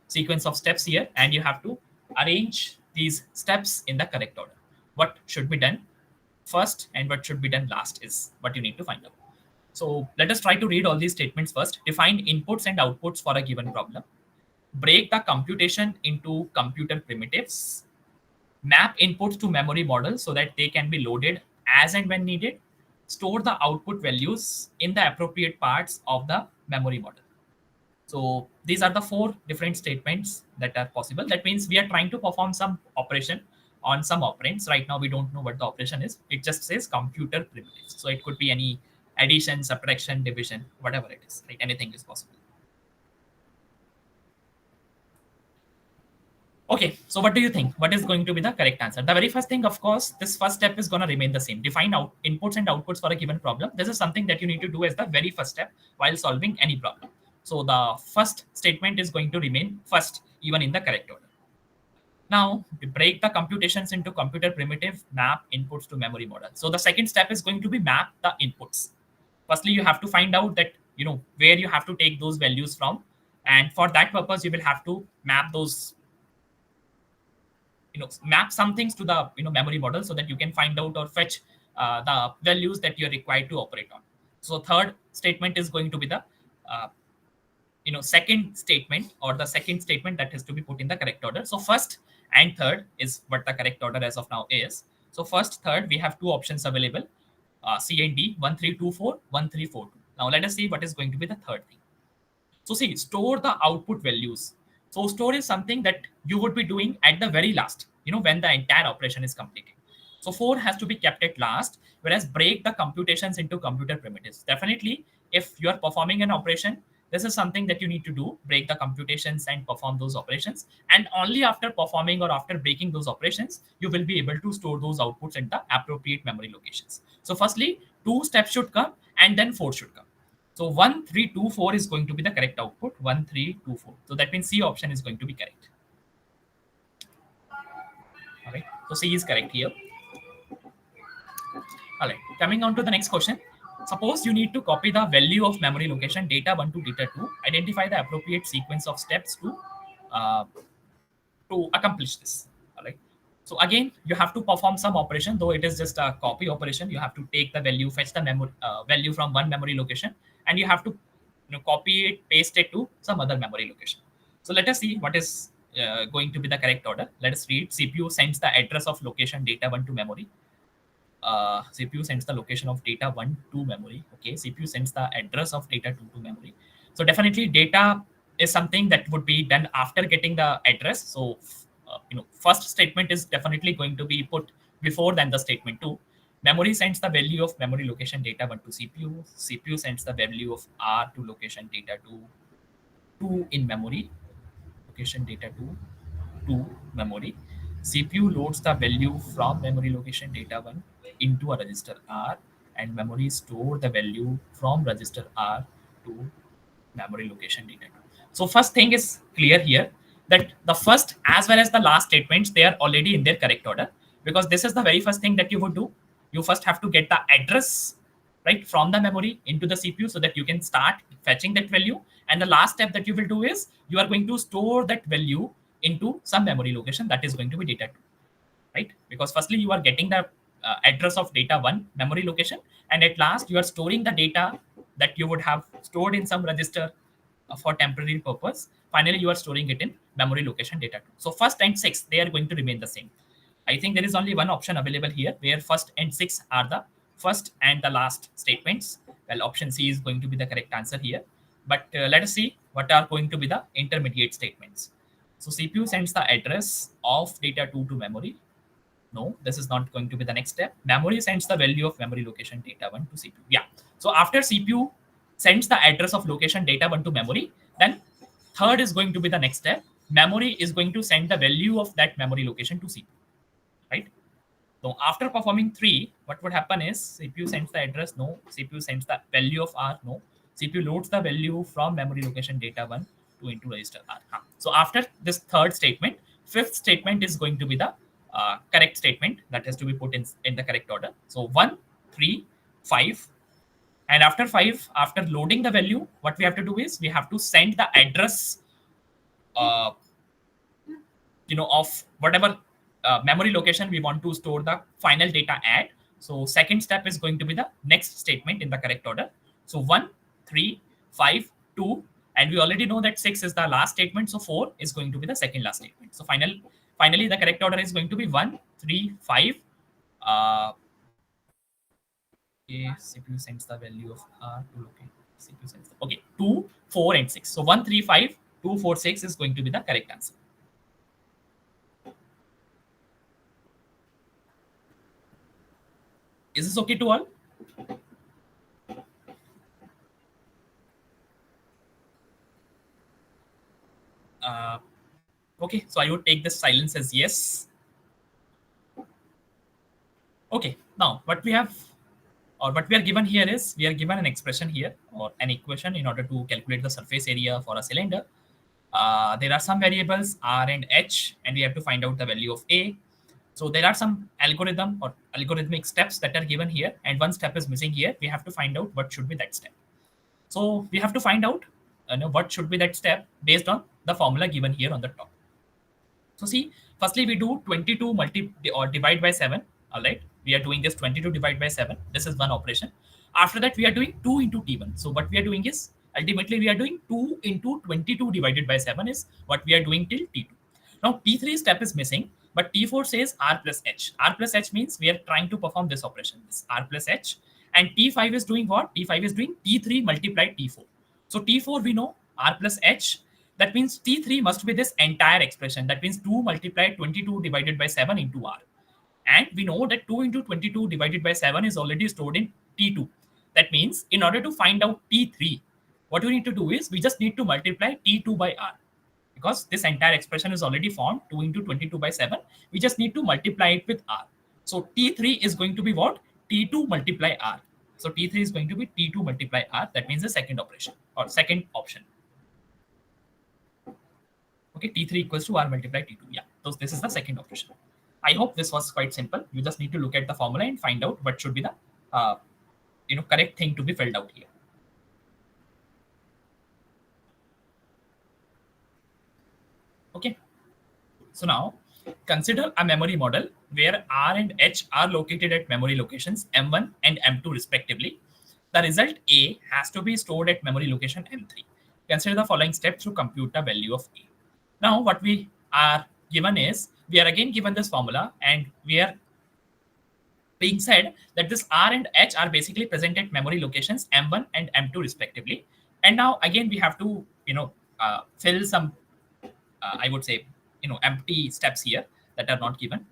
sequence of steps here, and you have to arrange these steps in the correct order. What should be done first and what should be done last is what you need to find out. So let us try to read all these statements first. Define inputs and outputs for a given problem. Break the computation into computer primitives. Map inputs to memory models so that they can be loaded as and when needed. Store the output values in the appropriate parts of the memory model. So these are the 4 different statements that are possible. That means we are trying to perform some operation on some operands. Right now, we don't know what the operation is. It just says computer primitives. So it could be any addition, subtraction, division, whatever it is. Right? Anything is possible. Okay, so what do you think? What is going to be the correct answer? The very first thing, of course, this first step is going to remain the same. Define out inputs and outputs for a given problem. This is something that you need to do as the very first step while solving any problem. So the first statement is going to remain first, even in the correct order. Now we break the computations into computer primitive, map inputs to memory model. So the second step is going to be map the inputs. Firstly, you have to find out that where you have to take those values from, and for that purpose, you will have to map those map some things to the memory model so that you can find out or fetch the values that you're required to operate on. So third statement is going to be the second statement, or the second statement that has to be put in the correct order. So first and third is what the correct order as of now is. So first, third, we have two options available, C and D, 1324, 1342. Now let us see what is going to be the third thing. So see, store the output values. So store is something that you would be doing at the very last, when the entire operation is completed. So 4 has to be kept at last, whereas break the computations into computer primitives. Definitely, if you are performing an operation, this is something that you need to do, break the computations and perform those operations. And only after performing or after breaking those operations, you will be able to store those outputs in the appropriate memory locations. So firstly, 2 steps should come and then 4 should come. So 1324 is going to be the correct output, 1324. So that means C option is going to be correct. All right. So C is correct here. All right. Coming on to the next question. Suppose you need to copy the value of memory location data 1 to data 2. Identify the appropriate sequence of steps to accomplish this. All right. So again, you have to perform some operation, though it is just a copy operation. You have to take the value, fetch the memory value from one memory location, and you have to copy it, paste it to some other memory location. So let us see what is going to be the correct order. Let us read. CPU sends the address of location data 1 to memory. CPU sends the location of data 1 to memory. Okay, CPU sends the address of data 2 to memory. So definitely data is something that would be done after getting the address. So first statement is definitely going to be put before than the statement 2. Memory sends the value of memory location data 1 to CPU. CPU sends the value of R to location data 2 in memory. Location data 2 to memory. CPU loads the value from memory location data 1 into a register R, and memory store the value from register R to memory location data 2. So first thing is clear here that the first as well as the last statements, they are already in their correct order, because this is the very first thing that you would do. You first have to get the address right from the memory into the CPU so that you can start fetching that value. And the last step that you will do is you are going to store that value into some memory location that is going to be data 2, right? Because firstly you are getting the address of data 1 memory location, and at last you are storing the data that you would have stored in some register for temporary purpose. Finally you are storing it in memory location data 2. So first and 6, they are going to remain the same. I think there is only one option available here where first and 6 are the first and the last statements. Well, option C is going to be the correct answer here. But let us see what are going to be the intermediate statements. So CPU sends the address of data 2 to memory. No, this is not going to be the next step. Memory sends the value of memory location data 1 to CPU. Yeah. So after CPU sends the address of location data 1 to memory, then third is going to be the next step. Memory is going to send the value of that memory location to CPU, right? So after performing 3, what would happen is CPU sends the address, no. CPU sends the value of R, no. CPU loads the value from memory location data 1 to into register R. So after this third statement, fifth statement is going to be the correct statement that has to be put in the correct order. So 1, 3, 5. And after 5, after loading the value, what we have to do is we have to send the address of whatever memory location we want to store the final data at. So second step is going to be the next statement in the correct order. So 1, 3, 5, 2, and we already know that 6 is the last statement. So 4 is going to be the second last statement. So finally the correct order is going to be 1, 3, 5. CPU sends the value of R to locate. CPU sends the, okay, 2, 4, and 6. So 1, 3, 5, 2, 4, 6 is going to be the correct answer. Is this okay to all? Okay, so I would take this silence as yes. Okay, now what we have or what we are given here is we are given an expression here or an equation in order to calculate the surface area for a cylinder. There are some variables R and H, and we have to find out the value of A. So there are some algorithm or algorithmic steps that are given here, and one step is missing here. We have to find out what should be that step. So we have to find out what should be that step based on the formula given here on the top. So see, firstly we do 22 divide by 7. All right, we are doing this 22 divide by 7. This is one operation. After that we are doing 2 into T1. So what we are doing is ultimately we are doing 2 into 22 divided by 7 is what we are doing till T2. Now T3 step is missing, but T4 says R plus H. R plus H means we are trying to perform this operation, this R plus H. And T5 is doing what? T5 is doing T3 multiplied T4. So T4 we know R plus H. That means T3 must be this entire expression. That means 2 multiplied 22 divided by 7 into R. And we know that 2 into 22 divided by 7 is already stored in T2. That means in order to find out T3, what we need to do is we just need to multiply T2 by R. Because this entire expression is already formed, 2 into 22 by 7. We just need to multiply it with R. So T3 is going to be what? T2 multiply R. So T3 is going to be T2 multiply R. That means the second operation or second option. Okay, T3 equals to R multiply T2. Yeah, so this is the second operation. I hope this was quite simple. You just need to look at the formula and find out what should be the correct thing to be filled out here. Okay, so now consider a memory model where R and H are located at memory locations M1 and M2 respectively. The result A has to be stored at memory location M3. Consider the following step to compute the value of A. Now what we are given is, we are again given this formula and we are being said that this R and H are basically present at memory locations M1 and M2 respectively. And now again we have to fill some I would say empty steps here that are not given.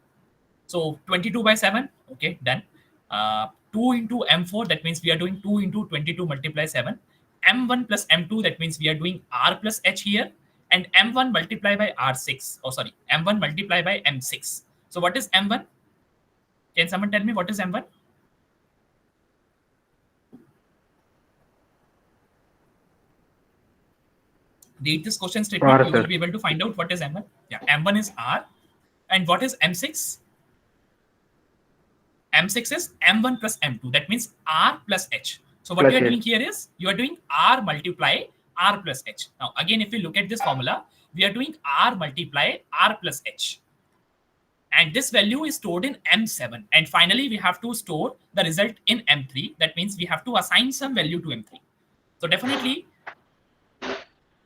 So 22 by 7, okay, done. 2 into M4, that means we are doing 2 into 22 multiply 7. M1 plus M2, that means we are doing R plus H here. And M1 multiply by R6. Oh, sorry, M1 multiply by M6. So what is M1? Can someone tell me what is M1? Read this question statement. R, You will sir. be able to find out what is M1. Yeah, M1 is R. And what is M6? M6 is M1 plus M2. That means R plus H. So what Plus you are H. doing here is you are doing R multiply R plus H. Now again, if we look at this formula, we are doing R multiply R plus H. And this value is stored in M7. And finally, we have to store the result in M3. That means we have to assign some value to M3. So definitely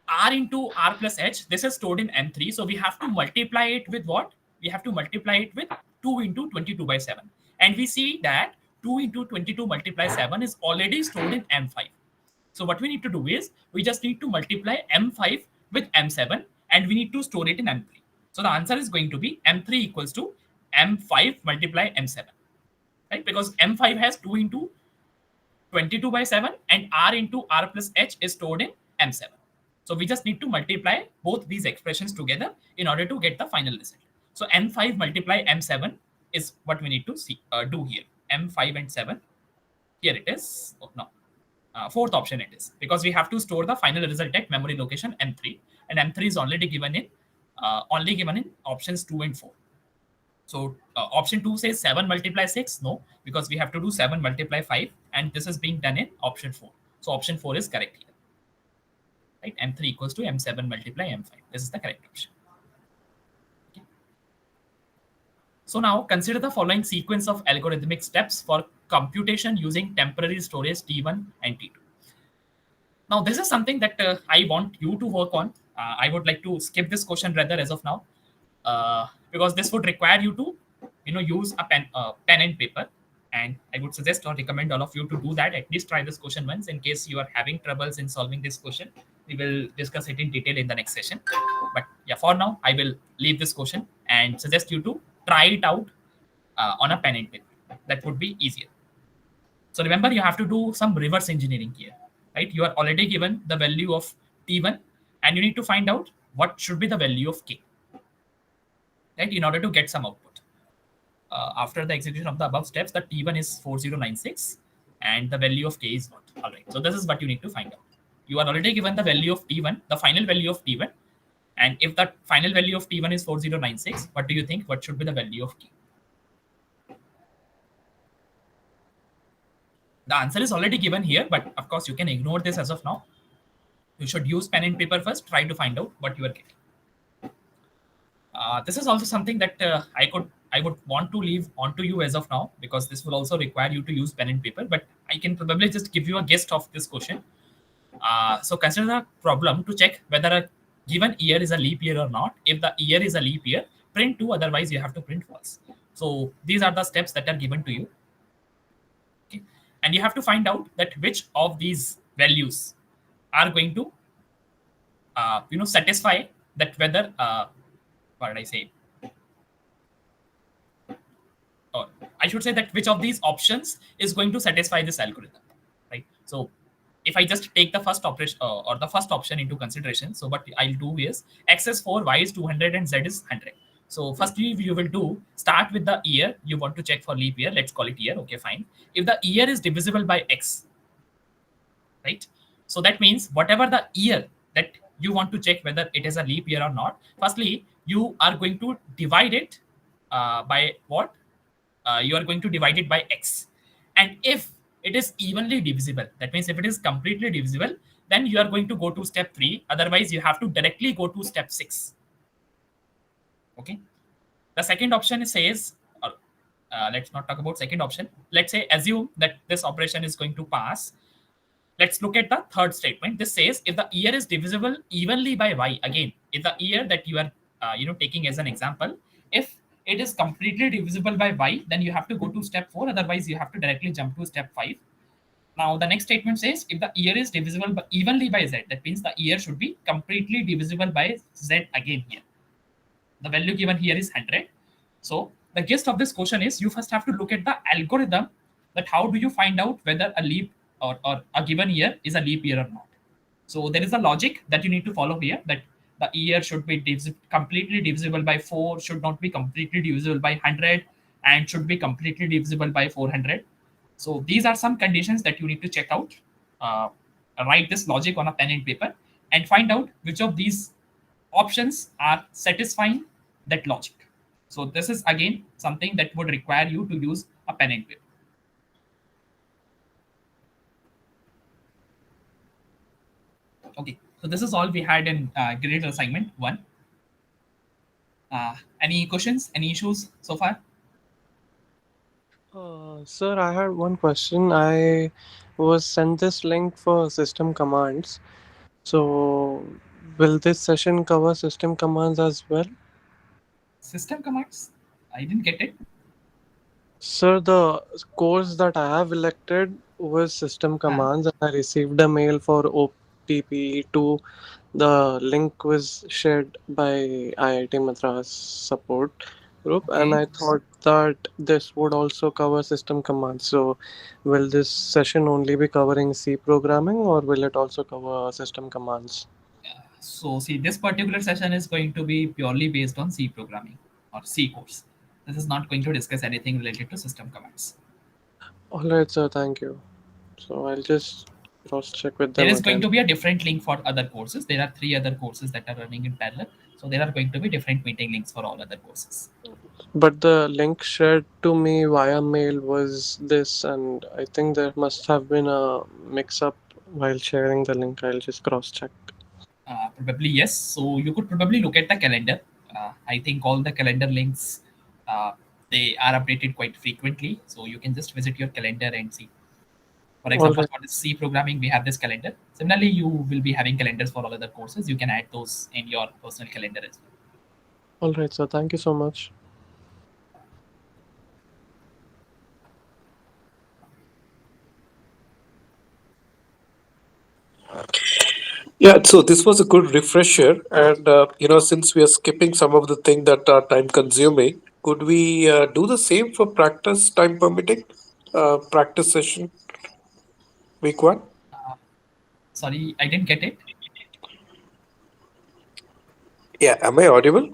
R into R plus H, this is stored in M3. So we have to multiply it with what? We have to multiply it with 2 into 22 by 7. And we see that 2 into 22 multiply 7 is already stored in M5. So what we need to do is we just need to multiply M5 with M7 and we need to store it in M3. So the answer is going to be M3 equals to M5 multiply M7, right? Because M5 has 2 into 22 by 7 and R into R plus H is stored in M7. So we just need to multiply both these expressions together in order to get the final result. So M5 multiply M7 is what we need to do here. M5 and 7. Here it is. Oh, no. Fourth option it is, because we have to store the final result at memory location M3, and M3 is already given in options 2 and 4. So option 2 says 7 multiply 6. No, because we have to do 7 multiply 5, and this is being done in option 4. So option 4 is correct here. Right? M3 equals to M7 multiply M5. This is the correct option. Okay. So now consider the following sequence of algorithmic steps for computation using temporary storage T1 and T2. Now this is something that I want you to work on. I would like to skip this question rather as of now, because this would require you to use a pen and paper, and I would suggest or recommend all of you to do that. At least try this question once. In case you are having troubles in solving this question, we will discuss it in detail in the next session. But yeah, for now I will leave this question and suggest you to try it out on a pen and paper. That would be easier. So remember, you have to do some reverse engineering here, right? You are already given the value of T1 and you need to find out what should be the value of K, right? In order to get some output. After the execution of the above steps, the T1 is 4096 and the value of K is what? All right. So this is what you need to find out. You are already given the value of T1, the final value of T1, And if the final value of T1 is 4096, what do you think? What should be the value of K? The answer is already given here, but of course you can ignore this as of now. You should use pen and paper first, try to find out what you are getting. This is also something that I would want to leave onto you as of now, because this will also require you to use pen and paper, but I can probably just give you a gist of this question. So consider the problem to check whether a given year is a leap year or not. If the year is a leap year, print true, otherwise you have to print false. So these are the steps that are given to you. Okay. And you have to find out that which of these values are going to satisfy that, whether what did I say? Or I should say that which of these options is going to satisfy this algorithm, right? So if I just take the first operation or the first option into consideration, so what I'll do is x is 4, y is 200, and z is 100. So firstly, you will start with the year. You want to check for leap year. Let's call it year. Okay, fine. If the year is divisible by x, right? So that means whatever the year that you want to check whether it is a leap year or not, firstly, you are going to divide it by what? You are going to divide it by x. And if it is evenly divisible, that means if it is completely divisible, then you are going to go to step 3. Otherwise, you have to directly go to step 6. Okay. The second option says, let's not talk about second option. Let's say assume that this operation is going to pass. Let's look at the third statement. This says if the year is divisible evenly by y, again, if the year that you are taking as an example, if it is completely divisible by y, then you have to go to step 4. Otherwise, you have to directly jump to step 5. Now, the next statement says if the year is divisible evenly by z, that means the year should be completely divisible by z again here. The value given here is 100. So the gist of this question is you first have to look at the algorithm, that how do you find out whether a leap or a given year is a leap year or not. So there is a logic that you need to follow here, that the year should be completely divisible by 4, should not be completely divisible by 100, and should be completely divisible by 400. So these are some conditions that you need to check out. Write this logic on a pen and paper and find out which of these options are satisfying that logic. So this is again something that would require you to use a pen and paper. Okay, so this is all we had in graded assignment 1. Any questions, any issues so far? Sir, I had one question. I was sent this link for system commands. So, will this session cover system commands as well? System commands? I didn't get it. Sir, the course that I have elected was system commands, and I received a mail for OPP2. The link was shared by IIT Madras support group, and I thought that this would also cover system commands. So, will this session only be covering C programming, or will it also cover system commands? So see, this particular session is going to be purely based on C programming or C course. This is not going to discuss anything related to system commands. All right, sir. Thank you. So I'll just cross-check with them. There is going to be a different link for other courses. There are 3 other courses that are running in parallel. So there are going to be different meeting links for all other courses. But the link shared to me via mail was this, and I think there must have been a mix-up while sharing the link. I'll just cross-check. Probably yes. So you could probably look at the calendar. I think all the calendar links, they are updated quite frequently. So you can just visit your calendar and see. For example, for the C programming, we have this calendar. Similarly, you will be having calendars for all other courses. You can add those in your personal calendar as well. All right, sir. Thank you so much. Yeah, so this was a good refresher, and since we are skipping some of the things that are time consuming, could we do the same for practice, time permitting? Practice session, week 1. Sorry, I didn't get it. Yeah, am I audible?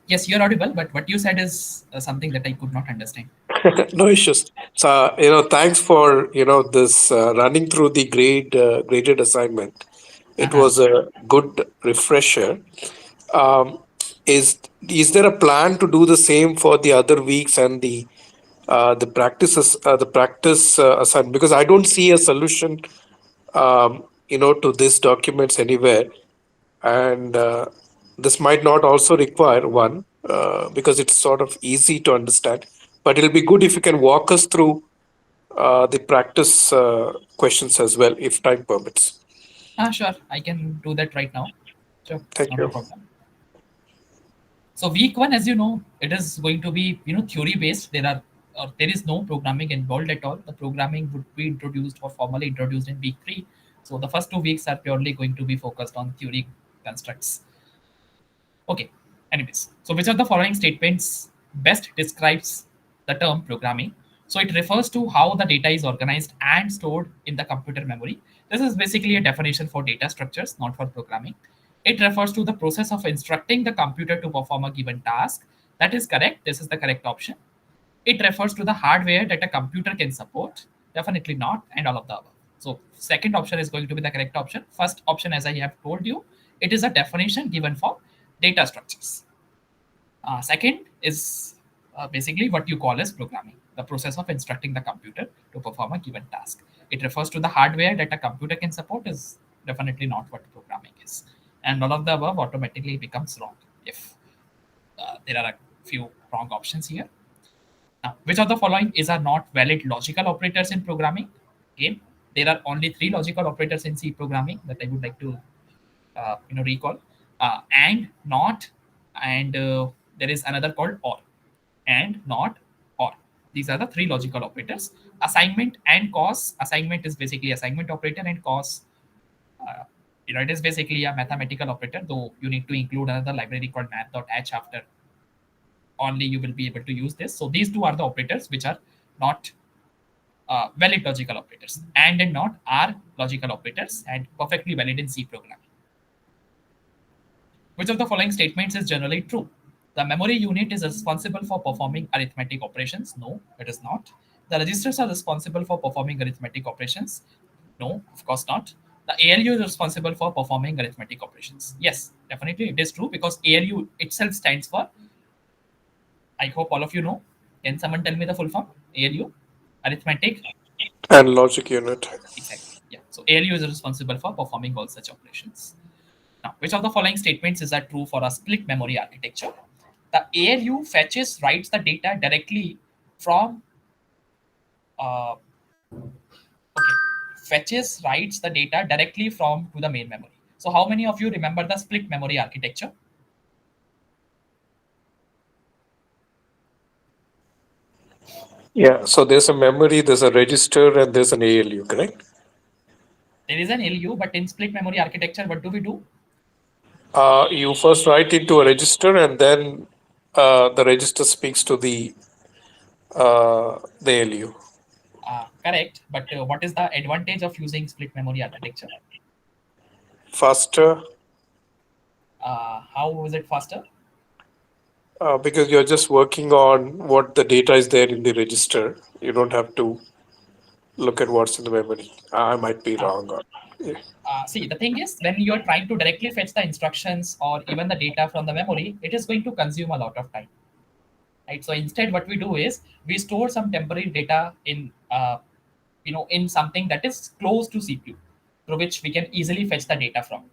Yes, you're audible, but what you said is something that I could not understand. No issues. So, thanks for this running through the graded assignment. It was a good refresher. Um, is there a plan to do the same for the other weeks and the practice assignment? Because I don't see a solution, to these documents anywhere, and this might not also require one because it's sort of easy to understand. But it'll be good if you can walk us through the practice questions as well, if time permits. Sure, I can do that right now. Sure, Thank not you. a problem. So week 1, as you know, it is going to be theory based. There is no programming involved at all. The programming would be introduced or formally introduced in week 3. So the first 2 weeks are purely going to be focused on theory constructs. Okay. Anyways, so which of the following statements best describes the term programming? So it refers to how the data is organized and stored in the computer memory. This is basically a definition for data structures, not for programming. It refers to the process of instructing the computer to perform a given task. That is correct. This is the correct option. It refers to the hardware that a computer can support. Definitely not, and all of the above. So second option is going to be the correct option. First option, as I have told you, it is a definition given for data structures. Second is basically what you call as programming, the process of instructing the computer to perform a given task. It refers to the hardware that a computer can support, is definitely not what programming is. And all of the above automatically becomes wrong if there are a few wrong options here. Now, which of the following are not valid logical operators in programming? Again, there are only 3 logical operators in C programming that I would like to recall. And, not, and there is another called or. And, not, or. These are the 3 logical operators. Assignment and cause. Assignment is basically assignment operator, and cause, it is basically a mathematical operator, though you need to include another library called math.h after. Only you will be able to use this. So these 2 are the operators which are not valid logical operators. And not are logical operators and perfectly valid in C programming. Which of the following statements is generally true? The memory unit is responsible for performing arithmetic operations. No, it is not. The registers are responsible for performing arithmetic operations. No, of course not. The ALU is responsible for performing arithmetic operations. Yes, definitely it is true, because ALU itself stands for, I hope all of you know. Can someone tell me the full form? ALU? Arithmetic? And logic unit. Exactly. Yeah. So ALU is responsible for performing all such operations. Now, which of the following statements is that true for a split memory architecture? The ALU fetches, writes the data directly from fetches, writes the data directly from to the main memory. So how many of you remember the split memory architecture? Yeah, so there's a memory, there's a register, and there's an ALU, correct? There is an ALU, but in split memory architecture, what do we do? You first write into a register, and then the register speaks to the ALU. Correct, but what is the advantage of using split memory architecture? Faster. How is it faster? Because you're just working on what the data is there in the register. You don't have to look at what's in the memory. I might be wrong. See, the thing is, when you're trying to directly fetch the instructions or even the data from the memory, it is going to consume a lot of time. Right? So instead, what we do is we store some temporary data in in something that is close to CPU, through which we can easily fetch the data from.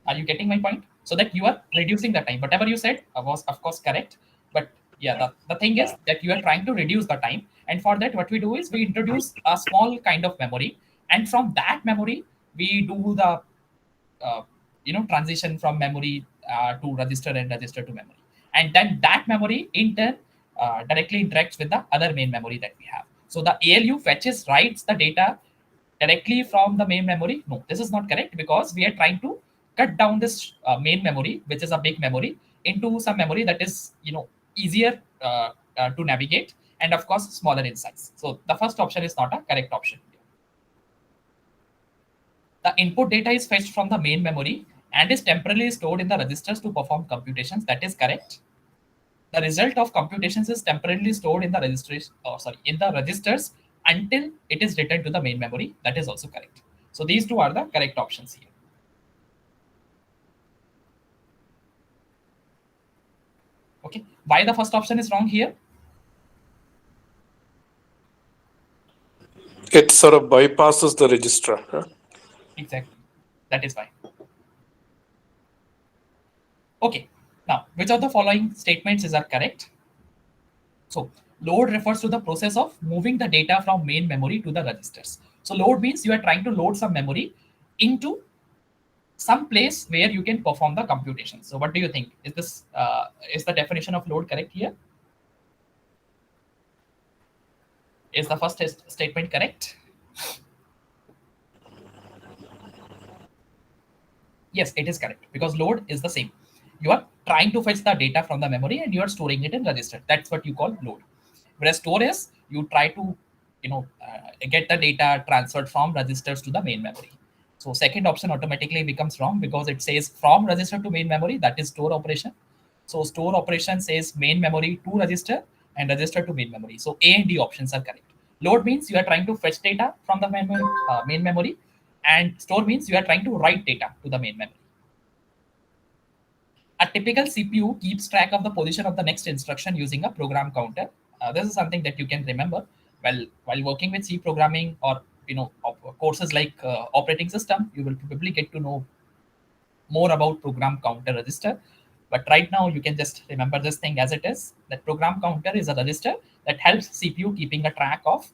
Are you getting my point? So that you are reducing the time. Whatever you said was, of course, correct. But yeah, the thing is that you are trying to reduce the time. And for that, what we do is we introduce a small kind of memory. And from that memory, we do the transition from memory to register and register to memory. And then that memory, in turn, directly interacts with the other main memory that we have. So the ALU fetches, writes the data directly from the main memory. No, this is not correct, because we are trying to cut down this main memory, which is a big memory, into some memory that is easier to navigate, and of course smaller in size. So the first option is not a correct option. The input data is fetched from the main memory and is temporarily stored in the registers to perform computations. That is correct. The result of computations is temporarily stored in the registers until it is returned to the main memory. That is also correct. So these two are the correct options here. Okay, why the first option is wrong here? It sort of bypasses the registrar. Huh? Exactly, that is why. Okay, now which of the following statements are correct? So load refers to the process of moving the data from main memory to the registers. So load means you are trying to load some memory into some place where you can perform the computation. So what do you think? Is the definition of load correct here? Is the first statement correct? Yes, it is correct, because load is the same. You are trying to fetch the data from the memory and you are storing it in register. That's what you call load. Whereas store is you try to get the data transferred from registers to the main memory. So second option automatically becomes wrong because it says from register to main memory, that is store operation. So store operation says main memory to register and register to main memory. So A and D options are correct. Load means you are trying to fetch data from the main memory, and store means you are trying to write data to the main memory. A typical CPU keeps track of the position of the next instruction using a program counter. This is something that you can remember while working with C programming, or courses like operating system. You will probably get to know more about program counter register. But right now you can just remember this thing as it is. That program counter is a register that helps CPU keeping a track of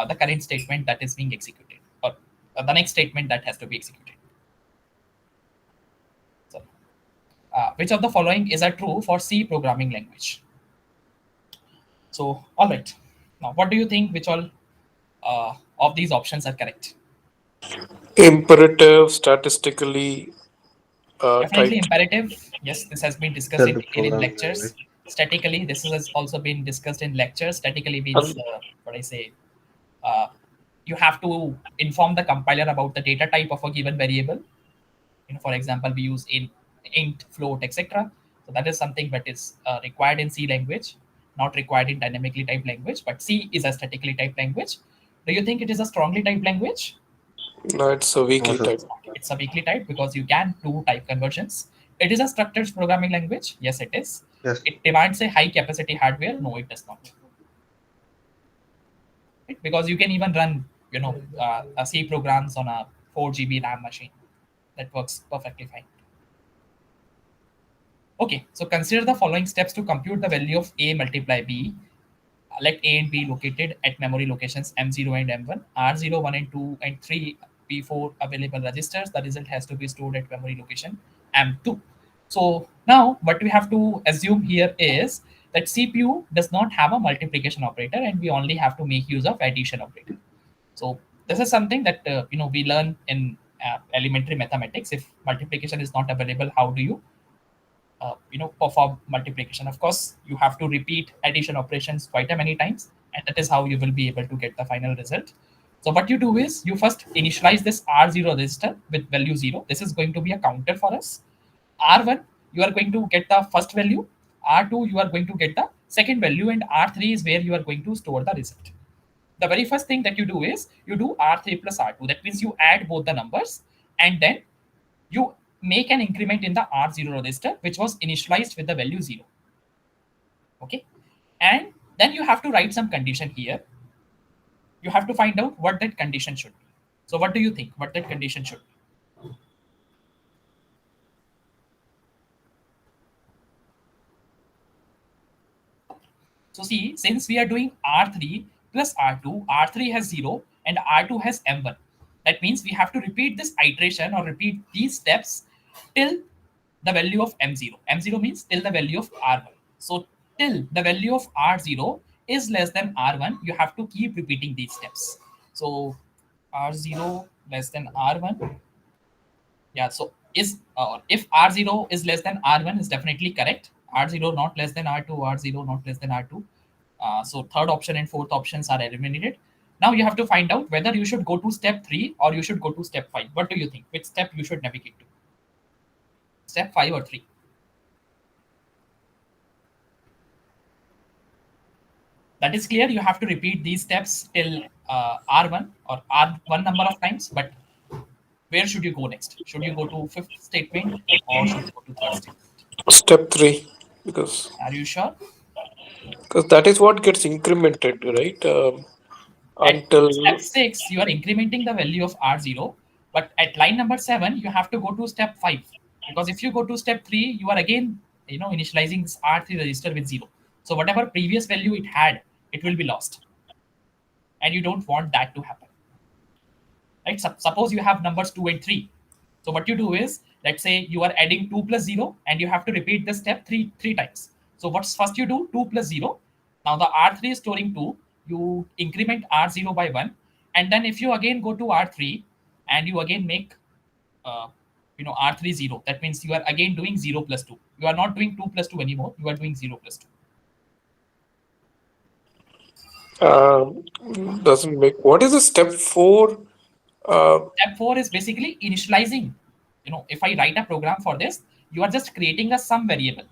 the current statement that is being executed, or the next statement that has to be executed. So, which of the following is a true for C programming language? So, all right. Now, what do you think? Which all of these options are correct? Imperative, statistically Definitely typed. imperative. Yes, this has been discussed in detail in Self-programming lectures. language. Statically, this has also been discussed in lectures. Statically means what I say. Uh, you have to inform the compiler about the data type of a given variable. For example, we use int, float, etc. So that is something that is required in C language, not required in dynamically typed language. But C is a statically typed language. Do you think it is a strongly typed language? No, it's a No, weakly sir. typed. It's a weakly typed because you can do type conversions. It is a structured programming language. Yes, it is. Yes. It demands a high capacity hardware. No, it does not. Right? Because you can even run, a C programs on a 4 GB RAM machine. That works perfectly fine. Okay, so consider the following steps to compute the value of A multiply B. Let A and B located at memory locations M0 and M1, R0, 1 and 2 and 3 P4 available registers. The result has to be stored at memory location M2. So now what we have to assume here is that CPU does not have a multiplication operator and we only have to make use of addition operator. So this is something that we learn in elementary mathematics. If multiplication is not available, how do you perform multiplication? Of course, you have to repeat addition operations quite a many times, and that is how you will be able to get the final result. So what you do is you first initialize this R0 register with value 0. This is going to be a counter for us. R1, you are going to get the first value. R2, you are going to get the second value, and R3 is where you are going to store the result. The very first thing that you do is you do R3 plus R2. That means you add both the numbers, and then you make an increment in the R0 register, which was initialized with the value 0. Okay. And then you have to write some condition here. You have to find out what that condition should be. So what do you think? What that condition should be? So see, since we are doing R3 plus R2, R3 has 0 and R2 has M1. That means we have to repeat this iteration or repeat these steps till the value of M0. M0 means till the value of R1. So till the value of R0 is less than R1, you have to keep repeating these steps. So R0 less than R1. Yeah, so if R0 is less than R1 is definitely correct. R0 not less than R2, R0 not less than R2. So third option and fourth options are eliminated. Now you have to find out whether you should go to step 3 or you should go to step 5. What do you think? Which step you should navigate to? Step 5 or 3? That is clear. You have to repeat these steps till R1 or R1 number of times. But where should you go next? Should you go to fifth statement or should you go to third statement? Step 3, because Are you sure? that is what gets incremented, right? At Until step 6, you are incrementing the value of R0. But at line number 7, you have to go to step 5. Because if you go to step 3, you are again initializing this R3 register with 0. So whatever previous value it had, it will be lost. And you don't want that to happen. Right? Suppose you have numbers 2 and 3. So what you do is, let's say you are adding 2 plus 0 and you have to repeat the step three times. So what's first you do? 2 plus 0. Now the R3 is storing 2. You increment R0 by 1. And then if you again go to R3 and you again make R3 0, that means you are again doing 0 plus 2. You are not doing 2 plus 2 anymore. You are doing 0 plus 2. doesn't make. What is the step 4? Step 4 is basically initializing. If I write a program for this, you are just creating a sum variable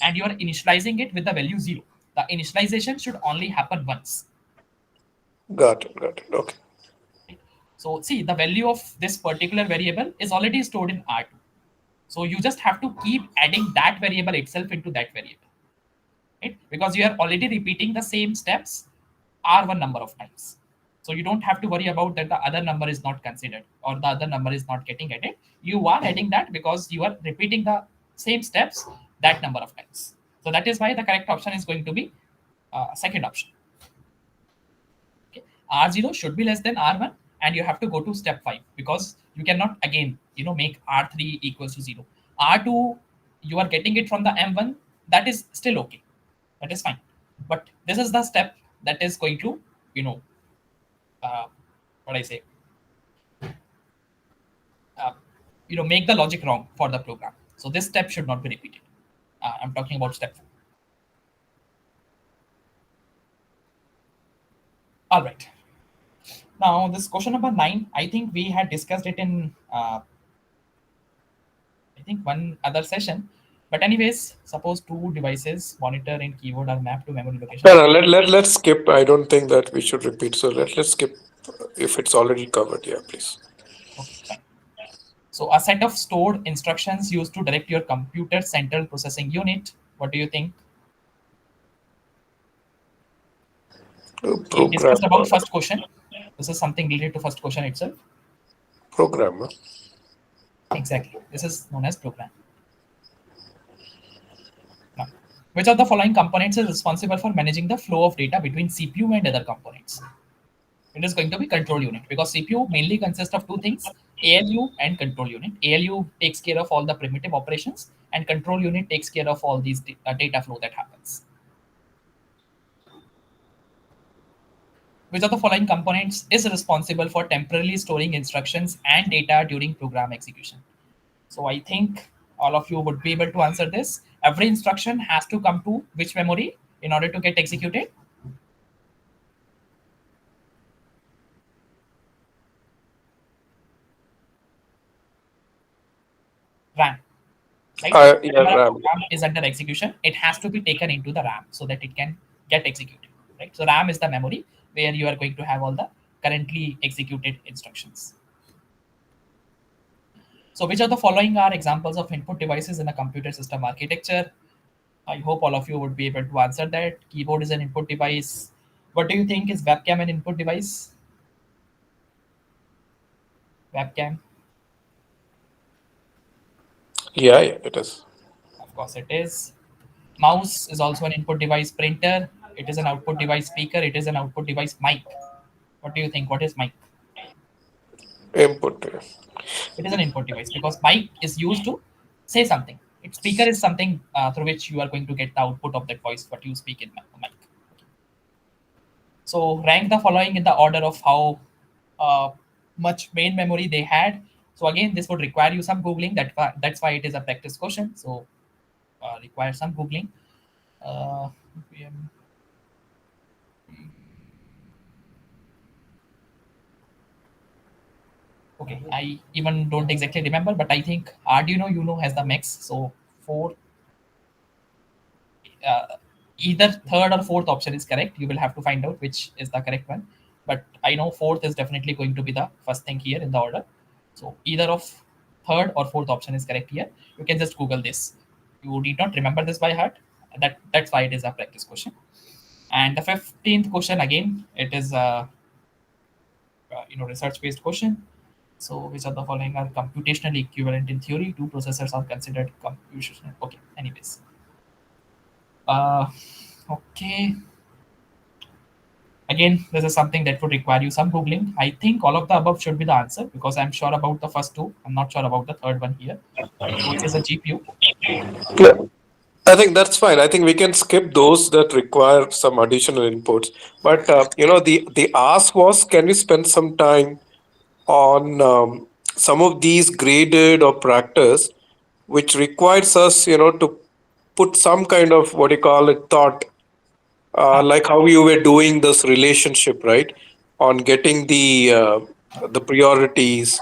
and you are initializing it with the value 0. The initialization should only happen once. Got it. Okay. So see, the value of this particular variable is already stored in R2. So you just have to keep adding that variable itself into that variable. Right? Because you are already repeating the same steps R1 number of times. So you don't have to worry about that the other number is not considered or the other number is not getting added. You are adding that because you are repeating the same steps that number of times. So that is why the correct option is going to be second option. Okay. R0 should be less than R1 and you have to go to step 5 because you cannot again make R3 equals to 0. R2, you are getting it from the M1. That is still okay. That is fine. But this is the step that is going to, make the logic wrong for the program. So this step should not be repeated. I'm talking about step 4. All right. Now this question number 9, I think we had discussed it in, one other session. But anyways, suppose 2 devices, monitor and keyboard are mapped to memory location. No, let's skip. I don't think that we should repeat. So let's skip if it's already covered. Yeah, please. Okay, fine. So a set of stored instructions used to direct your computer central processing unit. What do you think? We discussed about first question. This is something related to first question itself. Programmer. Exactly. This is known as program. Now, which of the following components is responsible for managing the flow of data between CPU and other components? It is going to be control unit because CPU mainly consists of 2 things, ALU and control unit. ALU takes care of all the primitive operations and control unit takes care of all these data flow that happens. Which of the following components is responsible for temporarily storing instructions and data during program execution? So I think all of you would be able to answer this. Every instruction has to come to which memory in order to get executed? RAM. Right? Yeah, RAM. RAM is under execution. It has to be taken into the RAM so that it can get executed. Right? So RAM is the memory where you are going to have all the currently executed instructions. So which of the following are examples of input devices in a computer system architecture? I hope all of you would be able to answer that. Keyboard is an input device. What do you think? Is webcam an input device? Webcam? Yeah, it is. Of course it is. Mouse is also an input device. Printer, it is an output device. Speaker, it is an output device. Mic, what do you think? What is mic? Input. It is an input device because mic is used to say something. Speaker is something through which you are going to get the output of that voice, what you speak in mic. So rank the following in the order of how much main memory they had. So again, this would require you some Googling. That's why it is a practice question. So require some Googling. Okay, I even don't exactly remember, but I think Arduino Uno has the max. So 4. either third or fourth option is correct. You will have to find out which is the correct one. But I know fourth is definitely going to be the first thing here in the order. So either of third or fourth option is correct here. You can just Google this. You need not remember this by heart. That's why it is a practice question. And the 15th question, again, it is a research-based question. So which of the following are computationally equivalent in theory? Two processors are considered computational. Okay, anyways. Okay. Again, this is something that would require you some Googling. I think all of the above should be the answer because I'm sure about the first two. I'm not sure about the third one here, which is a GPU. Yeah, I think that's fine. I think we can skip those that require some additional inputs. But the ask was, can we spend some time on some of these graded or practice, which requires us, to put some kind of what you call it thought, like how you were doing this relationship, right, on getting the priorities.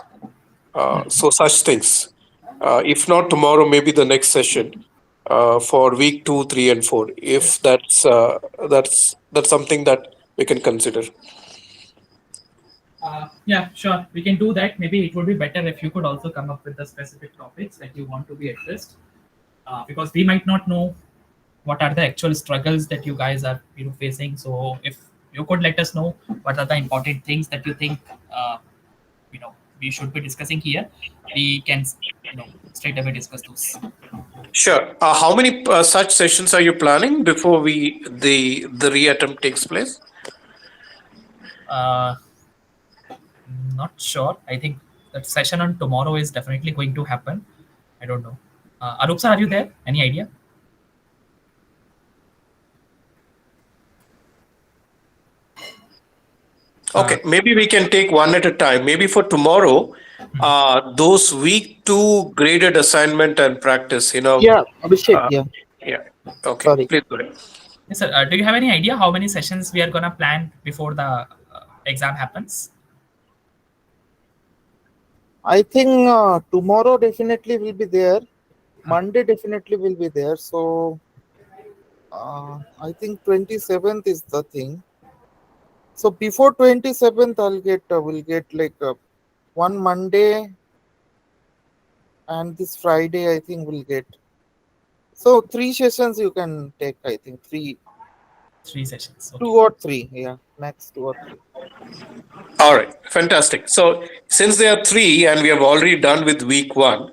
So such things. If not tomorrow, maybe the next session for week 2, 3, and 4. If that's something that we can consider. Yeah, sure. We can do that. Maybe it would be better if you could also come up with the specific topics that you want to be addressed, because we might not know what are the actual struggles that you guys are facing. So if you could let us know what are the important things that you think we should be discussing here, we can straight away discuss those. Sure. How many such sessions are you planning before the reattempt takes place? Not sure. I think that session on tomorrow is definitely going to happen. I don't know. Arup sir, are you there? Any idea? Okay, maybe we can take one at a time. Maybe for tomorrow, those week 2 graded assignment and practice, Yeah, Abhishek, yeah. Yeah. Okay. Sorry. Please go ahead. Yes, sir. Do you have any idea how many sessions we are gonna plan before the exam happens? I think tomorrow definitely will be there. Monday definitely will be there. So I think 27th is the thing. So before 27th, we'll get like one Monday and this Friday. I think we'll get. So 3 sessions you can take. I think 3 sessions. Okay. 2 or 3. Yeah, max 2 or 3. All right, fantastic. So since there are 3 and we have already done with week 1,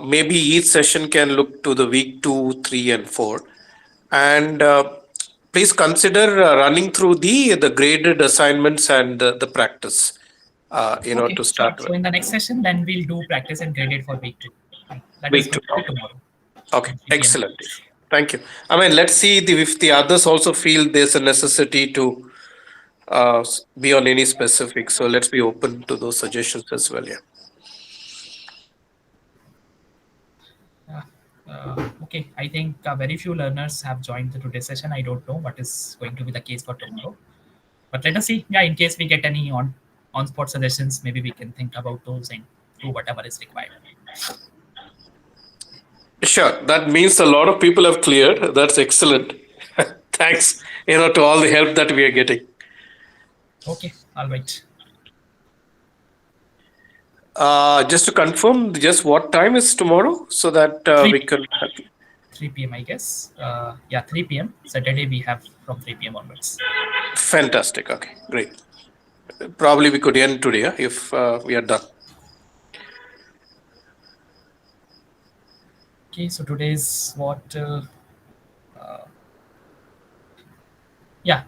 maybe each session can look to the week 2, 3, and 4. And please consider running through the graded assignments and the practice, Okay, to start sure. So with. in the next session, then we'll do practice and graded for week 2. That Week is going to be tomorrow. Okay, 3 PM. excellent. Thank you. I mean, let's see if the others also feel there's a necessity to be on any specific. So let's be open to those suggestions as well. Yeah. Okay, I think very few learners have joined the today's session. I don't know what is going to be the case for tomorrow, but let us see. Yeah, in case we get any on-spot suggestions, maybe we can think about those and do whatever is required. Sure. That means a lot of people have cleared. That's excellent. Thanks, to all the help that we are getting. Okay, all right. Just to confirm, just what time is tomorrow so that we can. 3 p.m. I guess. 3 p.m. Saturday we have from 3 p.m. onwards. Fantastic. Okay, great. Probably we could end today if we are done. Okay, so today's what?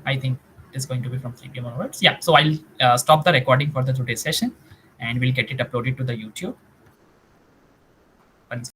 I think it's going to be from 3 p.m. onwards. Yeah, so I'll stop the recording for the today's session and we'll get it uploaded to the YouTube.